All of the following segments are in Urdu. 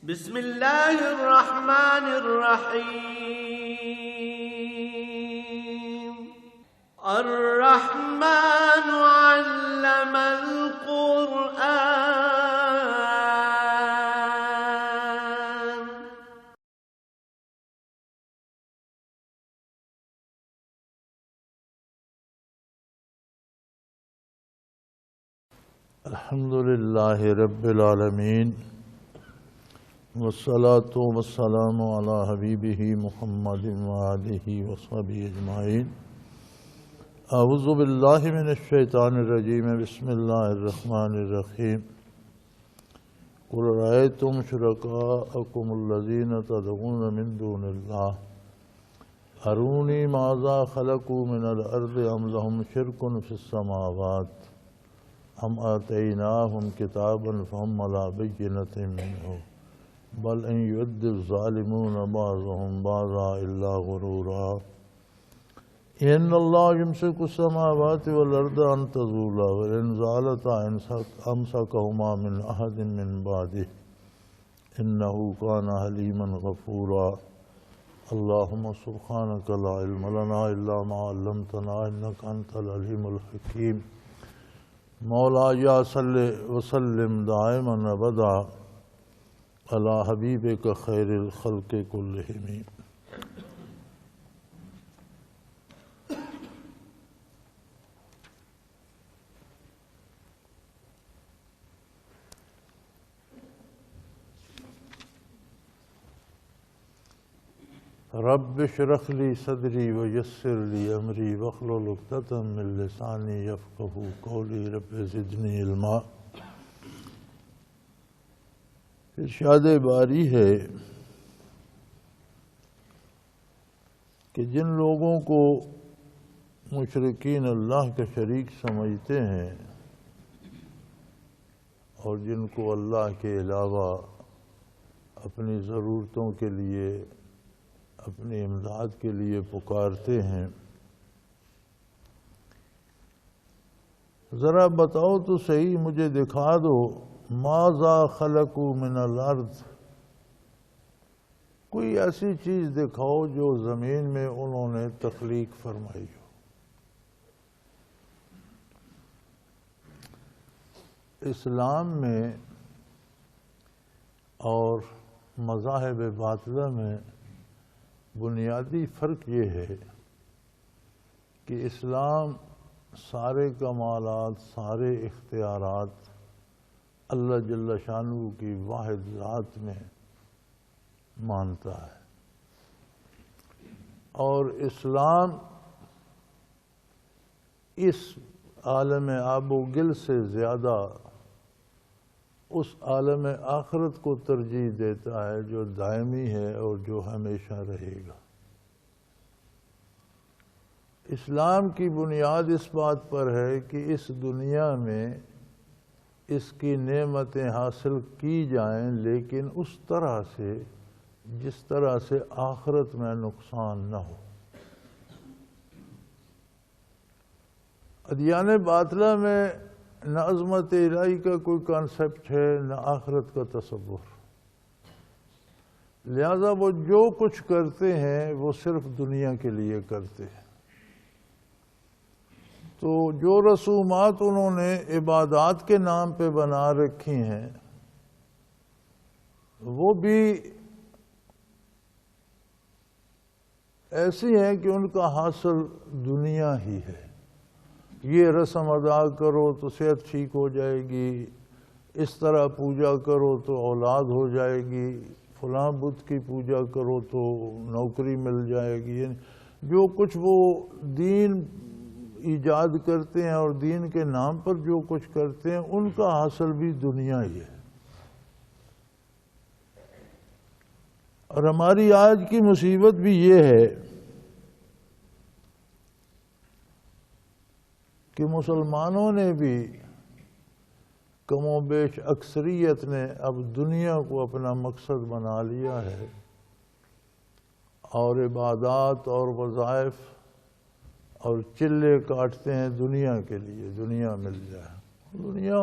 بسم اللہ الرحمن الرحیم الرحمن علم القرآن الحمد للہ رب العالمین والصلاة والسلام علی حبیبہ محمد وآلہ وصحبہ اجمعین۔ اعوذ باللہ من الشیطان الرجیم، بسم اللہ الرحمن الرحیم۔ قل رأیتم شرکاءکم الذین تدعون من دون اللہ ارونی ماذا خلقوا من الارض ام لهم شرک فی السماوات ام آتیناہم کتابا فہم علی بینۃ منہ بل ان یعد الظالمون بعضهم بعضا الا غرورا ان اللہ یمسک السماوات والارض ان تزولا وان زالتا امسکہما من احد من بعدہ انہ کان حلیما غفورا۔ اللہم سبحانک لا علم لنا الا ما علمتنا انک انت العلیم الحکیم۔ مولا یا صلی وسلم دائما ابدا علی حبیبک خیر الخلق کلہم۔ رب اشرح لی صدری ویسر لی امری واحلل عقدۃ من لسانی یفقہوا قولی رب زدنی علما۔ ارشاد باری ہے کہ جن لوگوں کو مشرکین اللہ کا شریک سمجھتے ہیں اور جن کو اللہ کے علاوہ اپنی ضرورتوں کے لیے اپنی امداد کے لیے پکارتے ہیں، ذرا بتاؤ تو صحیح، مجھے دکھا دو ماذا خلقوا من الارض، کوئی ایسی چیز دکھاؤ جو زمین میں انہوں نے تخلیق فرمائی ہو۔ اسلام میں اور مذاہب باطلہ میں بنیادی فرق یہ ہے کہ اسلام سارے کمالات، سارے اختیارات اللہ جل شانہ کی واحد ذات میں مانتا ہے، اور اسلام اس عالم آب و گل سے زیادہ اس عالم آخرت کو ترجیح دیتا ہے جو دائمی ہے اور جو ہمیشہ رہے گا۔ اسلام کی بنیاد اس بات پر ہے کہ اس دنیا میں اس کی نعمتیں حاصل کی جائیں، لیکن اس طرح سے جس طرح سے آخرت میں نقصان نہ ہو۔ ادیان باطلہ میں نہ عظمت الہی کا کوئی کانسیپٹ ہے، نہ آخرت کا تصور، لہذا وہ جو کچھ کرتے ہیں وہ صرف دنیا کے لیے کرتے ہیں۔ تو جو رسومات انہوں نے عبادات کے نام پہ بنا رکھی ہیں وہ بھی ایسی ہیں کہ ان کا حاصل دنیا ہی ہے۔ یہ رسم ادا کرو تو صحت ٹھیک ہو جائے گی، اس طرح پوجا کرو تو اولاد ہو جائے گی، فلاں بت کی پوجا کرو تو نوکری مل جائے گی، یعنی جو کچھ وہ دین ایجاد کرتے ہیں اور دین کے نام پر جو کچھ کرتے ہیں ان کا حاصل بھی دنیا ہی ہے۔ اور ہماری آج کی مصیبت بھی یہ ہے کہ مسلمانوں نے بھی کم و بیش اکثریت نے اب دنیا کو اپنا مقصد بنا لیا ہے، اور عبادات اور وظائف اور چلے کاٹتے ہیں دنیا کے لیے، دنیا مل جائے۔ دنیا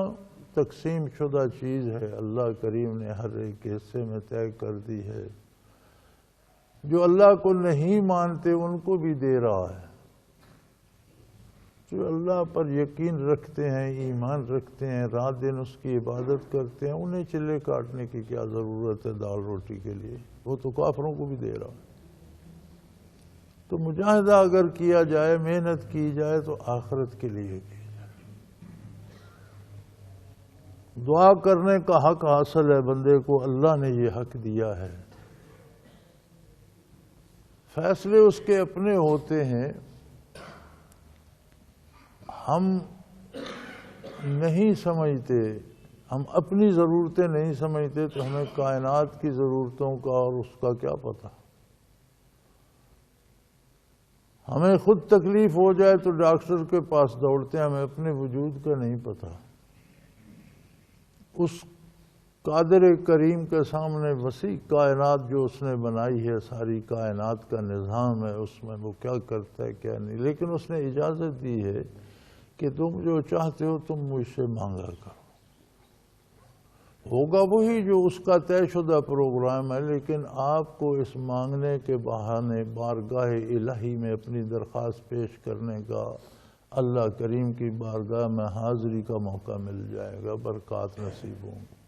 تقسیم شدہ چیز ہے، اللہ کریم نے ہر ایک حصے میں طے کر دی ہے۔ جو اللہ کو نہیں مانتے ان کو بھی دے رہا ہے، جو اللہ پر یقین رکھتے ہیں، ایمان رکھتے ہیں، رات دن اس کی عبادت کرتے ہیں، انہیں چلے کاٹنے کی کیا ضرورت ہے دال روٹی کے لیے؟ وہ تو کافروں کو بھی دے رہا ہے۔ تو مجاہدہ اگر کیا جائے، محنت کی جائے تو آخرت کے لیے کی جائے۔ دعا کرنے کا حق حاصل ہے بندے کو، اللہ نے یہ حق دیا ہے۔ فیصلے اس کے اپنے ہوتے ہیں، ہم نہیں سمجھتے، ہم اپنی ضرورتیں نہیں سمجھتے تو ہمیں کائنات کی ضرورتوں کا اور اس کا کیا پتہ؟ ہمیں خود تکلیف ہو جائے تو ڈاکٹر کے پاس دوڑتے ہیں، ہمیں اپنے وجود کا نہیں پتہ۔ اس قادر کریم کے سامنے وسیع کائنات جو اس نے بنائی ہے، ساری کائنات کا نظام ہے، اس میں وہ کیا کرتا ہے کیا نہیں، لیکن اس نے اجازت دی ہے کہ تم جو چاہتے ہو تم مجھ سے مانگا کرو۔ ہوگا وہی جو اس کا طے شدہ پروگرام ہے، لیکن آپ کو اس مانگنے کے بہانے بارگاہ الہی میں اپنی درخواست پیش کرنے کا، اللہ کریم کی بارگاہ میں حاضری کا موقع مل جائے گا، برکات نصیب ہوں گی۔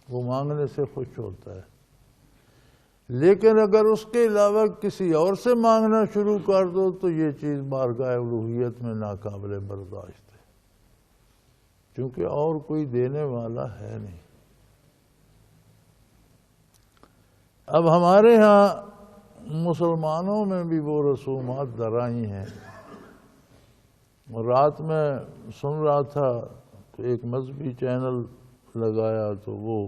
وہ مانگنے سے خوش ہوتا ہے، لیکن اگر اس کے علاوہ کسی اور سے مانگنا شروع کر دو تو یہ چیز بارگاہ الوہیت میں ناقابل برداشت ہے، کیونکہ اور کوئی دینے والا ہے نہیں۔ اب ہمارے ہاں مسلمانوں میں بھی وہ رسومات درائی ہیں۔ رات میں سن رہا تھا تو ایک مذہبی چینل لگایا تو وہ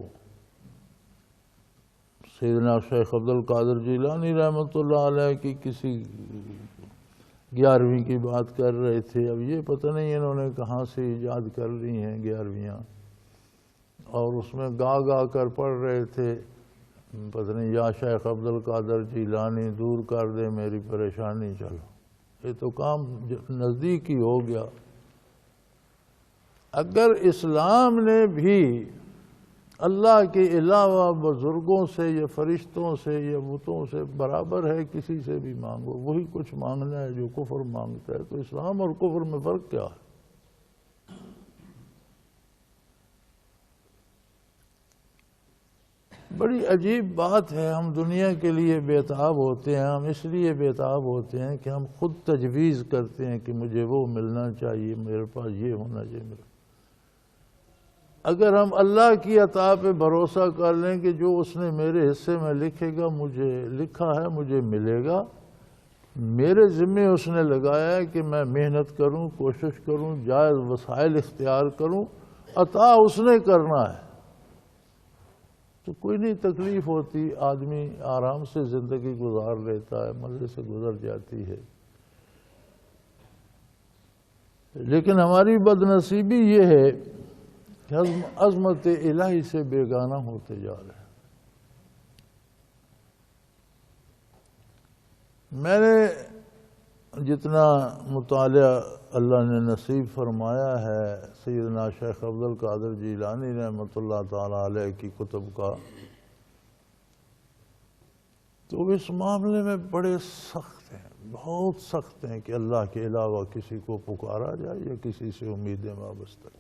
سیدنا شیخ عبد القادر جیلانی رحمۃ اللہ علیہ کی کسی 11ویں کی بات کر رہے تھے۔ اب یہ پتہ نہیں انہوں نے کہاں سے ایجاد کر لی ہیں 11ویں، اور اس میں گا گا کر پڑھ رہے تھے، پتہ نہیں یا شیخ عبد القادر جیلانی دور کر دے میری پریشانی۔ چلو یہ تو کام نزدیک ہی ہو گیا۔ اگر اسلام نے بھی اللہ کے علاوہ بزرگوں سے یا فرشتوں سے یا بتوں سے برابر ہے، کسی سے بھی مانگو وہی کچھ مانگنا ہے جو کفر مانگتا ہے، تو اسلام اور کفر میں فرق کیا ہے؟ بڑی عجیب بات ہے۔ ہم دنیا کے لیے بےتاب ہوتے ہیں، ہم اس لیے بےتاب ہوتے ہیں کہ ہم خود تجویز کرتے ہیں کہ مجھے وہ ملنا چاہیے، میرے پاس یہ ہونا چاہیے۔ اگر ہم اللہ کی عطا پہ بھروسہ کر لیں کہ جو اس نے میرے حصے میں لکھے گا، مجھے لکھا ہے مجھے ملے گا، میرے ذمے اس نے لگایا ہے کہ میں محنت کروں، کوشش کروں، جائز وسائل اختیار کروں، عطا اس نے کرنا ہے، تو کوئی نہیں تکلیف ہوتی، آدمی آرام سے زندگی گزار لیتا ہے، مزے سے گزر جاتی ہے۔ لیکن ہماری بدنصیبی یہ ہے کہ عظمت الہی سے بیگانہ ہوتے جا رہے ہیں۔ میں نے جتنا مطالعہ اللہ نے نصیب فرمایا ہے سیدنا شیخ عبد القادر جیلانی رحمۃ اللہ تعالی علیہ کی کتب کا، تو اس معاملے میں بڑے سخت ہیں، بہت سخت ہیں کہ اللہ کے علاوہ کسی کو پکارا جائے یا کسی سے امیدیں وابستہ کی۔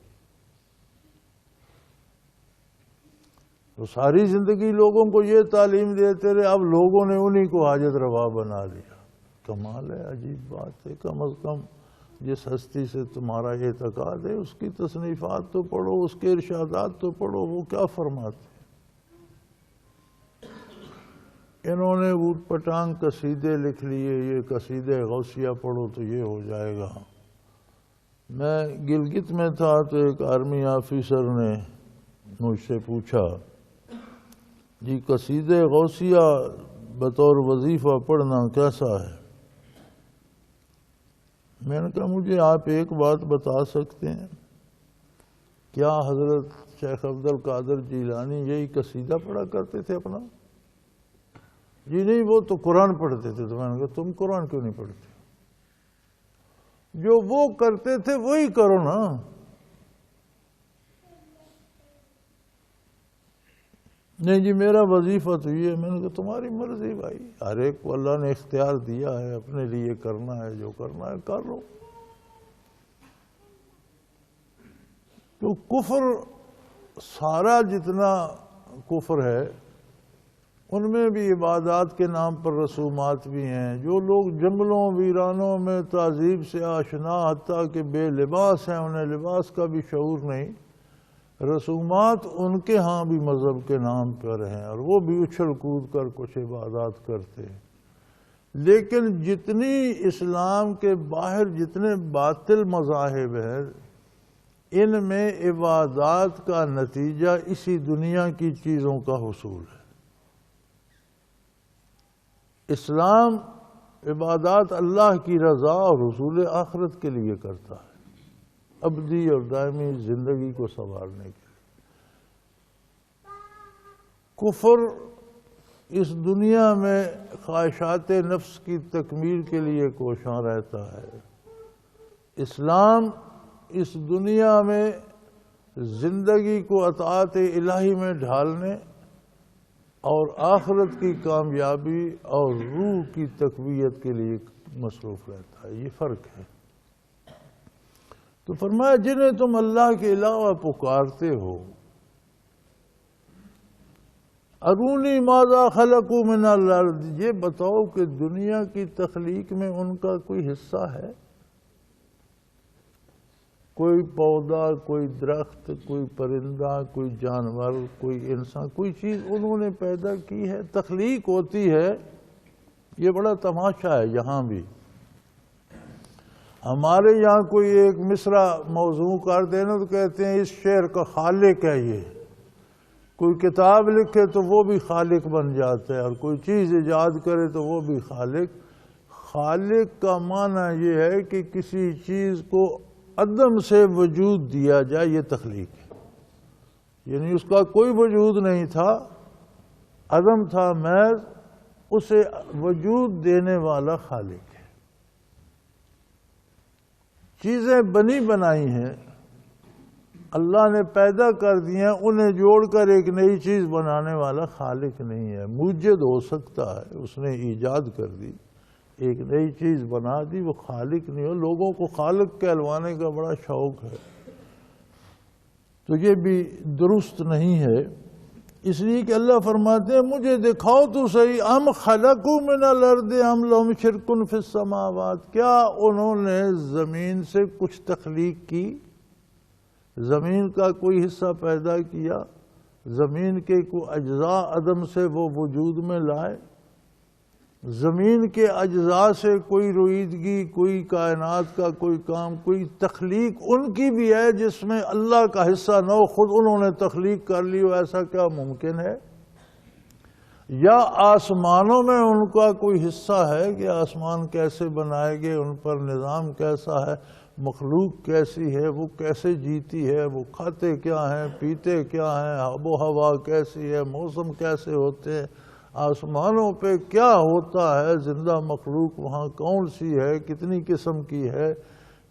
تو ساری زندگی لوگوں کو یہ تعلیم دیتے رہے، اب لوگوں نے انہی کو حاجت روا بنا لیا۔ کمال ہے، عجیب بات ہے۔ کم از کم جس ہستی سے تمہارا اعتقاد ہے اس کی تصنیفات تو پڑھو، اس کے ارشادات تو پڑھو، وہ کیا فرماتے ہیں۔ انہوں نے اوٹ پٹانگ قصیدے لکھ لیے، یہ قصیدے غوثیہ پڑھو تو یہ ہو جائے گا۔ میں گلگت میں تھا تو ایک آرمی آفیسر نے مجھ سے پوچھا، جی قصیدے غوثیہ بطور وظیفہ پڑھنا کیسا ہے؟ میں نے کہا مجھے آپ ایک بات بتا سکتے ہیں، کیا حضرت شیخ عبد القادر جیلانی یہی قصیدہ پڑھا کرتے تھے اپنا؟ جی نہیں، وہ تو قرآن پڑھتے تھے۔ تو میں نے کہا تم قرآن کیوں نہیں پڑھتے؟ جو وہ کرتے تھے وہی کرو نا۔ نہیں جی میرا وظیفہ تو یہ ہے. میں نے کہا تمہاری مرضی بھائی، ہر ایک کو اللہ نے اختیار دیا ہے، اپنے لیے کرنا ہے، جو کرنا ہے کر لو. تو کفر سارا جتنا کفر ہے ان میں بھی عبادات کے نام پر رسومات بھی ہیں. جو لوگ جنگلوں ویرانوں میں تہذیب سے آشنا حتیٰ کہ بے لباس ہیں، انہیں لباس کا بھی شعور نہیں، رسومات ان کے ہاں بھی مذہب کے نام پر ہیں اور وہ بھی اچھل کود کر کچھ عبادات کرتے ہیں. لیکن جتنی اسلام کے باہر جتنے باطل مذاہب ہیں ان میں عبادات کا نتیجہ اسی دنیا کی چیزوں کا حصول ہے. اسلام عبادات اللہ کی رضا اور حصول آخرت کے لیے کرتا ہے، ابدی اور دائمی زندگی کو سنوارنے کے لیے. کفر اس دنیا میں خواہشات نفس کی تکمیل کے لیے کوشاں رہتا ہے. اسلام اس دنیا میں زندگی کو اطاعت الہی میں ڈھالنے اور آخرت کی کامیابی اور روح کی تقویت کے لیے مصروف رہتا ہے. یہ فرق ہے. تو فرمایا جنہیں تم اللہ کے علاوہ پکارتے ہو، ارونی ماذا خلقوا من الارض، یہ بتاؤ کہ دنیا کی تخلیق میں ان کا کوئی حصہ ہے؟ کوئی پودا، کوئی درخت، کوئی پرندہ، کوئی جانور، کوئی انسان، کوئی چیز انہوں نے پیدا کی ہے؟ تخلیق ہوتی ہے. یہ بڑا تماشا ہے. یہاں بھی ہمارے یہاں کوئی ایک مصرع موضوع کر دینا تو کہتے ہیں اس شعر کا خالق ہے. یہ کوئی کتاب لکھے تو وہ بھی خالق بن جاتا ہے، اور کوئی چیز ایجاد کرے تو وہ بھی خالق. خالق کا معنی یہ ہے کہ کسی چیز کو عدم سے وجود دیا جائے، یہ تخلیق ہے. یعنی اس کا کوئی وجود نہیں تھا، عدم تھا محض، اسے وجود دینے والا خالق ہے. چیزیں بنی بنائی ہیں، اللہ نے پیدا کر دی ہیں، انہیں جوڑ کر ایک نئی چیز بنانے والا خالق نہیں ہے. موجد ہو سکتا ہے، اس نے ایجاد کر دی، ایک نئی چیز بنا دی، وہ خالق نہیں ہو. لوگوں کو خالق کہلوانے کا بڑا شوق ہے، تو یہ بھی درست نہیں ہے. اس لیے کہ اللہ فرماتے ہیں مجھے دکھاؤ تو صحیح، ام خلقوا من الارض ام لهم شرک فی السماوات، کیا انہوں نے زمین سے کچھ تخلیق کی؟ زمین کا کوئی حصہ پیدا کیا؟ زمین کے کوئی اجزاء عدم سے وہ وجود میں لائے؟ زمین کے اجزاء سے کوئی رویدگی، کوئی کائنات کا کوئی کام، کوئی تخلیق ان کی بھی ہے جس میں اللہ کا حصہ نہ ہو، خود انہوں نے تخلیق کر لی ہو؟ ایسا کیا ممکن ہے؟ یا آسمانوں میں ان کا کوئی حصہ ہے کہ آسمان کیسے بنائے گئے، ان پر نظام کیسا ہے، مخلوق کیسی ہے، وہ کیسے جیتی ہے، وہ کھاتے کیا ہیں، پیتے کیا ہیں، آب و ہوا کیسی ہے، موسم کیسے ہوتے ہیں، آسمانوں پہ کیا ہوتا ہے، زندہ مخلوق وہاں کون سی ہے، کتنی قسم کی ہے،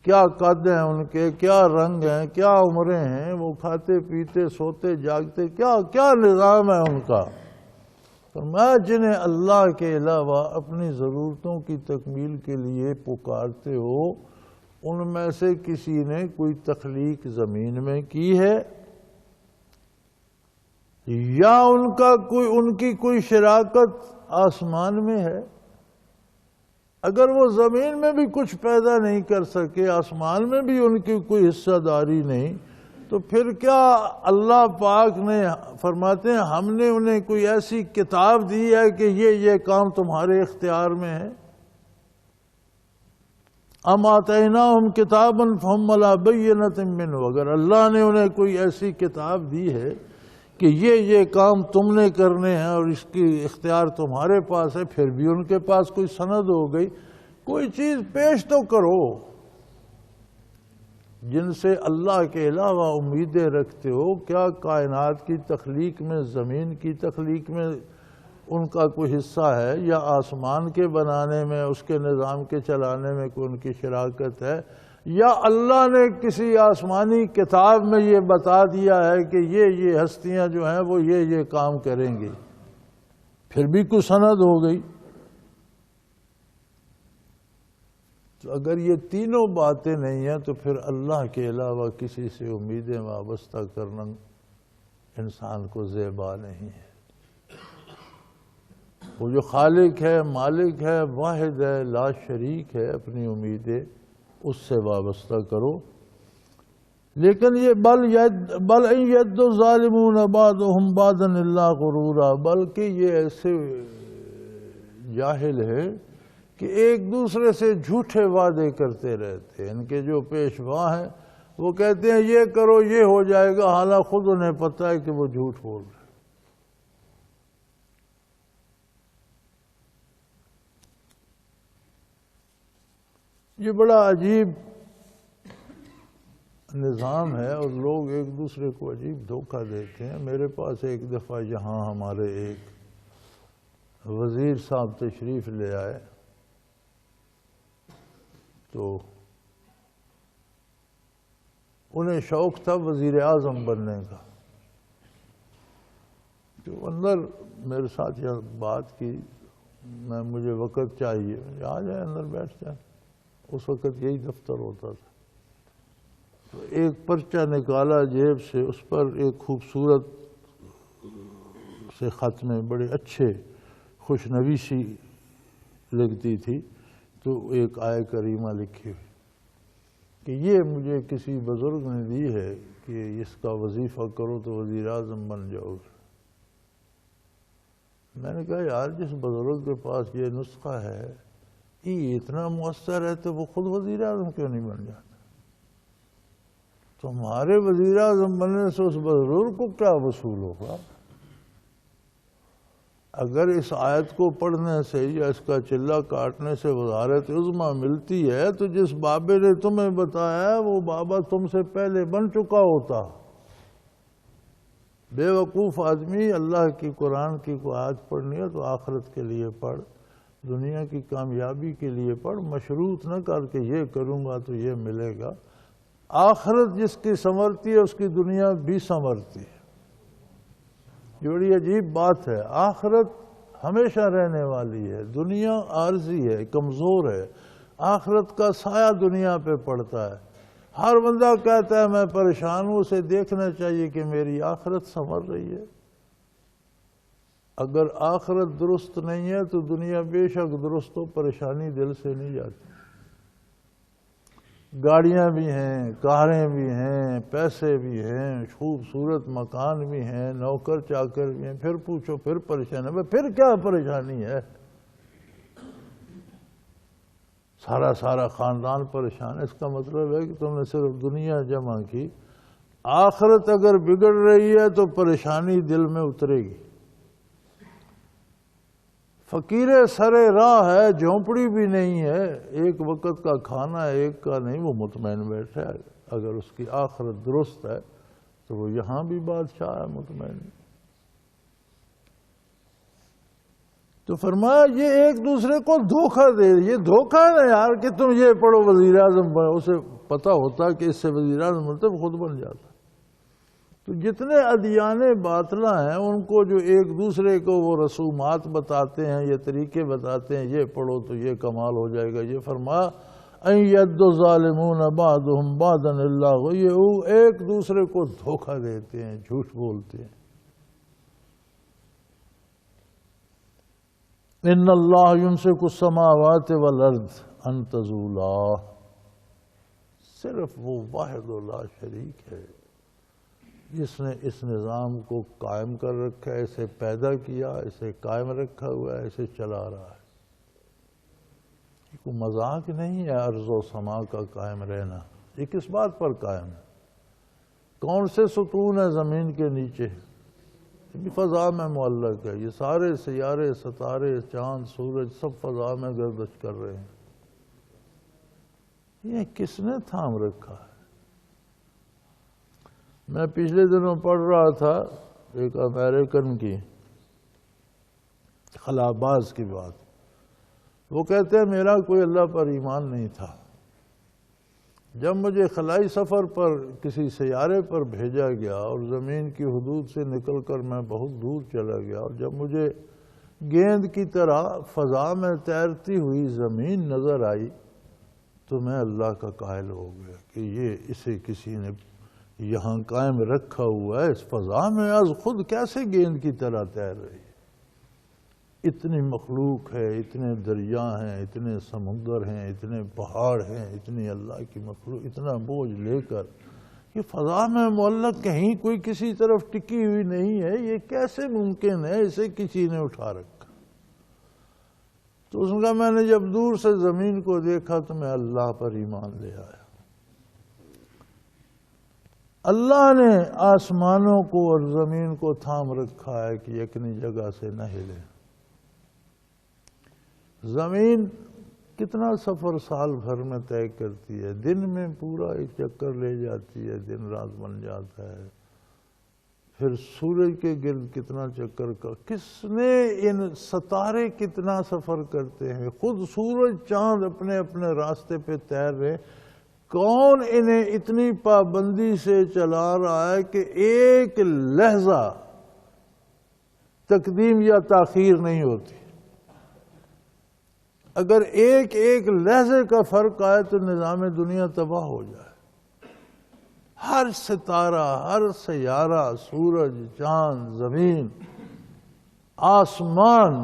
کیا قد ہیں ان کے، کیا رنگ ہیں، کیا عمریں ہیں، وہ کھاتے پیتے سوتے جاگتے، کیا کیا نظام ہے ان کا. میں جنہیں اللہ کے علاوہ اپنی ضرورتوں کی تکمیل کے لیے پکارتے ہو، ان میں سے کسی نے کوئی تخلیق زمین میں کی ہے یا ان کی کوئی شراکت آسمان میں ہے؟ اگر وہ زمین میں بھی کچھ پیدا نہیں کر سکے، آسمان میں بھی ان کی کوئی حصہ داری نہیں، تو پھر کیا اللہ پاک نے فرماتے ہیں ہم نے انہیں کوئی ایسی کتاب دی ہے کہ یہ کام تمہارے اختیار میں ہے؟ ام آتیناہم کتابا فہم علی بینۃ منہ، اگر اللہ نے انہیں کوئی ایسی کتاب دی ہے کہ یہ کام تم نے کرنے ہیں اور اس کی اختیار تمہارے پاس ہے، پھر بھی ان کے پاس کوئی سند ہو گئی، کوئی چیز پیش تو کرو جن سے اللہ کے علاوہ امیدیں رکھتے ہو. کیا کائنات کی تخلیق میں، زمین کی تخلیق میں ان کا کوئی حصہ ہے، یا آسمان کے بنانے میں، اس کے نظام کے چلانے میں کوئی ان کی شراکت ہے، یا اللہ نے کسی آسمانی کتاب میں یہ بتا دیا ہے کہ یہ ہستیاں جو ہیں وہ یہ کام کریں گی، پھر بھی کوئی سند ہو گئی۔ تو اگر یہ تینوں باتیں نہیں ہیں تو پھر اللہ کے علاوہ کسی سے امیدیں وابستہ کرنا انسان کو زیبا نہیں ہے۔ وہ جو خالق ہے، مالک ہے، واحد ہے، لا شریک ہے، اپنی امیدیں اس سے وابستہ کرو۔ لیکن یہ بل ان ید الظالمون بعضهم بعضا الا غرورا، بلکہ یہ ایسے جاہل ہے کہ ایک دوسرے سے جھوٹے وعدے کرتے رہتے ہیں۔ ان کے جو پیشوا ہیں وہ کہتے ہیں یہ کرو یہ ہو جائے گا، حالانکہ خود انہیں پتہ ہے کہ وہ جھوٹ بول رہے ہیں۔ یہ بڑا عجیب نظام ہے اور لوگ ایک دوسرے کو عجیب دھوکہ دیتے ہیں۔ میرے پاس ایک دفعہ یہاں ہمارے ایک وزیر صاحب تشریف لے آئے، تو انہیں شوق تھا وزیر اعظم بننے کا۔ تو اندر میرے ساتھ یہ بات کی، مجھے وقت چاہیے، آ جائے اندر بیٹھ جائے۔ اس وقت یہی دفتر ہوتا تھا۔ تو ایک پرچہ نکالا جیب سے، اس پر ایک خوبصورت سے خط میں بڑے اچھے خوشنویسی لگتی تھی، تو ایک آیہ کریمہ لکھی ہوئی کہ یہ مجھے کسی بزرگ نے دی ہے کہ اس کا وظیفہ کرو تو وزیر اعظم بن جاؤ گے۔ میں نے کہا یار جس بزرگ کے پاس یہ نسخہ ہے یہ اتنا مؤثر ہے تو وہ خود وزیر اعظم کیوں نہیں بن جاتا؟ تمہارے وزیر اعظم بننے سے اس بزرگ کو کیا وصول ہوگا؟ اگر اس آیت کو پڑھنے سے یا اس کا چلہ کاٹنے سے وزارت عظمیٰ ملتی ہے تو جس بابے نے تمہیں بتایا وہ بابا تم سے پہلے بن چکا ہوتا۔ بے وقوف آدمی اللہ کی قرآن کی کوئی آیت پڑھنی ہے تو آخرت کے لیے پڑھ، دنیا کی کامیابی کے لیے پڑھ، مشروط نہ کر کے یہ کروں گا تو یہ ملے گا۔ آخرت جس کی سنورتی ہے اس کی دنیا بھی سنورتی ہے۔ یہ بڑی عجیب بات ہے، آخرت ہمیشہ رہنے والی ہے، دنیا عارضی ہے، کمزور ہے۔ آخرت کا سایہ دنیا پہ پڑتا ہے۔ ہر بندہ کہتا ہے میں پریشان ہوں، اسے دیکھنا چاہیے کہ میری آخرت سنور رہی ہے۔ اگر آخرت درست نہیں ہے تو دنیا بے شک درست ہو، پریشانی دل سے نہیں جاتی۔ گاڑیاں بھی ہیں، کاریں بھی ہیں، پیسے بھی ہیں، خوبصورت مکان بھی ہیں، نوکر چاکر بھی ہیں، پھر پوچھو پھر پریشانی ہے، پھر کیا پریشانی ہے؟ سارا خاندان پریشان ہے۔ اس کا مطلب ہے کہ تم نے صرف دنیا جمع کی، آخرت اگر بگڑ رہی ہے تو پریشانی دل میں اترے گی۔ فقیر سرے راہ ہے، جھونپڑی بھی نہیں ہے، ایک وقت کا کھانا ہے ایک کا نہیں، وہ مطمئن بیٹھا ہے۔ اگر اس کی آخرت درست ہے تو وہ یہاں بھی بادشاہ ہے، مطمئن۔ تو فرمایا یہ ایک دوسرے کو دھوکہ دے، یہ دھوکہ ہے نا یار کہ تم یہ پڑھو وزیر اعظم بنو، اسے پتہ ہوتا کہ اس سے وزیر اعظم بنتا وہ خود بن جاتا۔ تو جتنے ادیان باطلہ ہیں ان کو جو ایک دوسرے کو وہ رسومات بتاتے ہیں، یہ طریقے بتاتے ہیں، یہ پڑھو تو یہ کمال ہو جائے گا، یہ فرمایا ان ید الظالمون بعضهم بعضا الا غرورا، ایک دوسرے کو دھوکہ دیتے ہیں، جھوٹ بولتے ہیں۔ ان اللہ یمسک السماوات والارض ان تزولا، صرف وہ واحد و لا شریک ہے جس نے اس نظام کو قائم کر رکھا ہے، اسے پیدا کیا، اسے قائم رکھا ہوا ہے، اسے چلا رہا ہے۔ یہ کوئی مذاق نہیں ہے ارض و سما کا قائم رہنا۔ یہ کس بات پر قائم ہے؟ کون سے ستون ہے زمین کے نیچے؟ یہ بھی فضا میں معلق ہے۔ یہ سارے سیارے، ستارے، چاند، سورج سب فضا میں گردش کر رہے ہیں۔ یہ کس نے تھام رکھا ہے؟ میں پچھلے دنوں پڑھ رہا تھا ایک امریکن کی خلاباز کی بات۔ وہ کہتے ہیں میرا کوئی اللہ پر ایمان نہیں تھا، جب مجھے خلائی سفر پر کسی سیارے پر بھیجا گیا اور زمین کی حدود سے نکل کر میں بہت دور چلا گیا، اور جب مجھے گیند کی طرح فضا میں تیرتی ہوئی زمین نظر آئی تو میں اللہ کا قائل ہو گیا کہ اسے کسی نے یہاں قائم رکھا ہوا ہے، اس فضا میں از خود کیسے گیند کی طرح تیر رہی ہے؟ اتنی مخلوق ہے، اتنے دریا ہیں، اتنے سمندر ہیں، اتنے پہاڑ ہیں، اتنی اللہ کی مخلوق، اتنا بوجھ لے کر یہ فضا میں معلق کہیں کوئی کسی طرف ٹکی ہوئی نہیں ہے، یہ کیسے ممکن ہے؟ اسے کسی نے اٹھا رکھا۔ تو اس نے کہا میں نے جب دور سے زمین کو دیکھا تو میں اللہ پر ایمان لے آیا۔ اللہ نے آسمانوں کو اور زمین کو تھام رکھا ہے کہ یکنی جگہ سے نہ ہلے۔ زمین کتنا سفر سال بھر میں طے کرتی ہے، دن میں پورا ایک چکر لے جاتی ہے، دن رات بن جاتا ہے۔ پھر سورج کے گرد کتنا چکر کا، کس نے ان ستارے کتنا سفر کرتے ہیں، خود سورج چاند اپنے اپنے راستے پہ تیر رہے، کون انہیں اتنی پابندی سے چلا رہا ہے کہ ایک لحظہ تقدیم یا تاخیر نہیں ہوتی؟ اگر ایک ایک لحظے کا فرق آئے تو نظام دنیا تباہ ہو جائے۔ ہر ستارہ، ہر سیارہ، سورج، چاند، زمین، آسمان،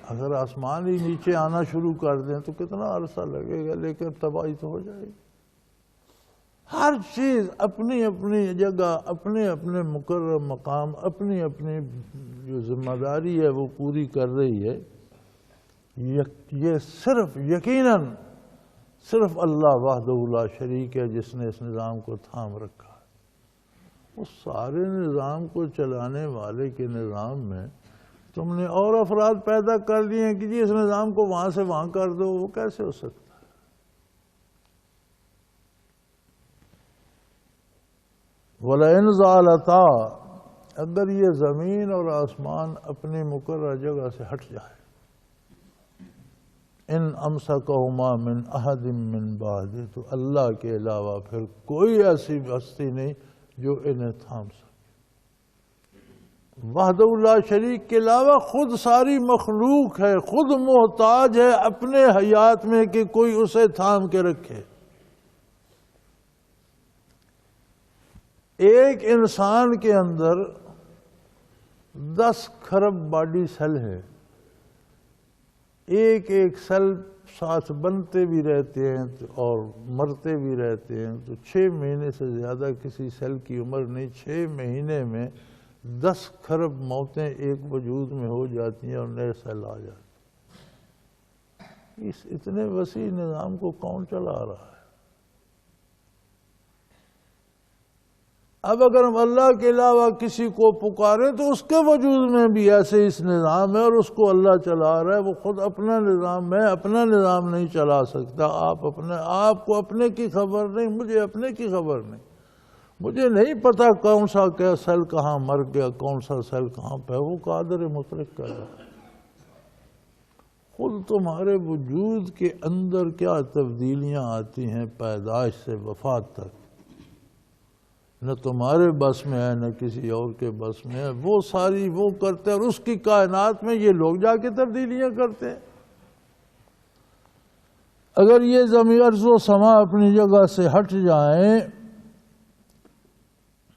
اگر آسمان ہی نیچے آنا شروع کر دیں تو کتنا عرصہ لگے گا، لیکن تباہی تو ہو جائے گی۔ ہر چیز اپنی اپنی جگہ، اپنے اپنے مقرر مقام، اپنی اپنی جو ذمہ داری ہے وہ پوری کر رہی ہے۔ یہ صرف یقیناً صرف اللہ وحدہ لا شریک ہے جس نے اس نظام کو تھام رکھا ہے۔ اس سارے نظام کو چلانے والے کے نظام میں تم نے اور افراد پیدا کر دیے ہیں کہ جی اس نظام کو وہاں سے وہاں کر دو، وہ کیسے ہو سکتا ہے؟ وَلَئِنْ زَالَتَا، اگر یہ زمین اور آسمان اپنی مقررہ جگہ سے ہٹ جائے، ان امسکہما من احد من بعد، تو اللہ کے علاوہ پھر کوئی ایسی ہستی نہیں جو انہیں تھام سکے۔ وحدہ لا شریک کے علاوہ خود ساری مخلوق ہے، خود محتاج ہے اپنے حیات میں کہ کوئی اسے تھام کے رکھے۔ ایک انسان کے اندر 10 کھرب باڈی سیل ہے، ایک ایک سیل ساتھ بنتے بھی رہتے ہیں اور مرتے بھی رہتے ہیں، تو 6 مہینے سے زیادہ کسی سیل کی عمر نہیں، 6 مہینے میں 10 کھرب موتیں ایک وجود میں ہو جاتی ہیں اور نئے سیل آ جاتے ہیں۔ اس اتنے وسیع نظام کو کون چلا رہا ہے؟ اب اگر ہم اللہ کے علاوہ کسی کو پکاریں تو اس کے وجود میں بھی ایسے اس نظام ہے اور اس کو اللہ چلا رہا ہے۔ وہ خود اپنا نظام، میں اپنا نظام نہیں چلا سکتا۔ آپ کو اپنے کی خبر نہیں، مجھے اپنے کی خبر نہیں۔ مجھے نہیں پتا کون سا کیا سیل کہاں مر گیا، کون سا سیل کہاں پہ، وہ قادر مطلق کر رہا ہے۔ خود تمہارے وجود کے اندر کیا تبدیلیاں آتی ہیں پیدائش سے وفات تک، نہ تمہارے بس میں ہے نہ کسی اور کے بس میں ہے، وہ ساری وہ کرتے ہیں، اور اس کی کائنات میں یہ لوگ جا کے تبدیلیاں کرتے ہیں۔ اگر یہ زمین ارض و سما اپنی جگہ سے ہٹ جائیں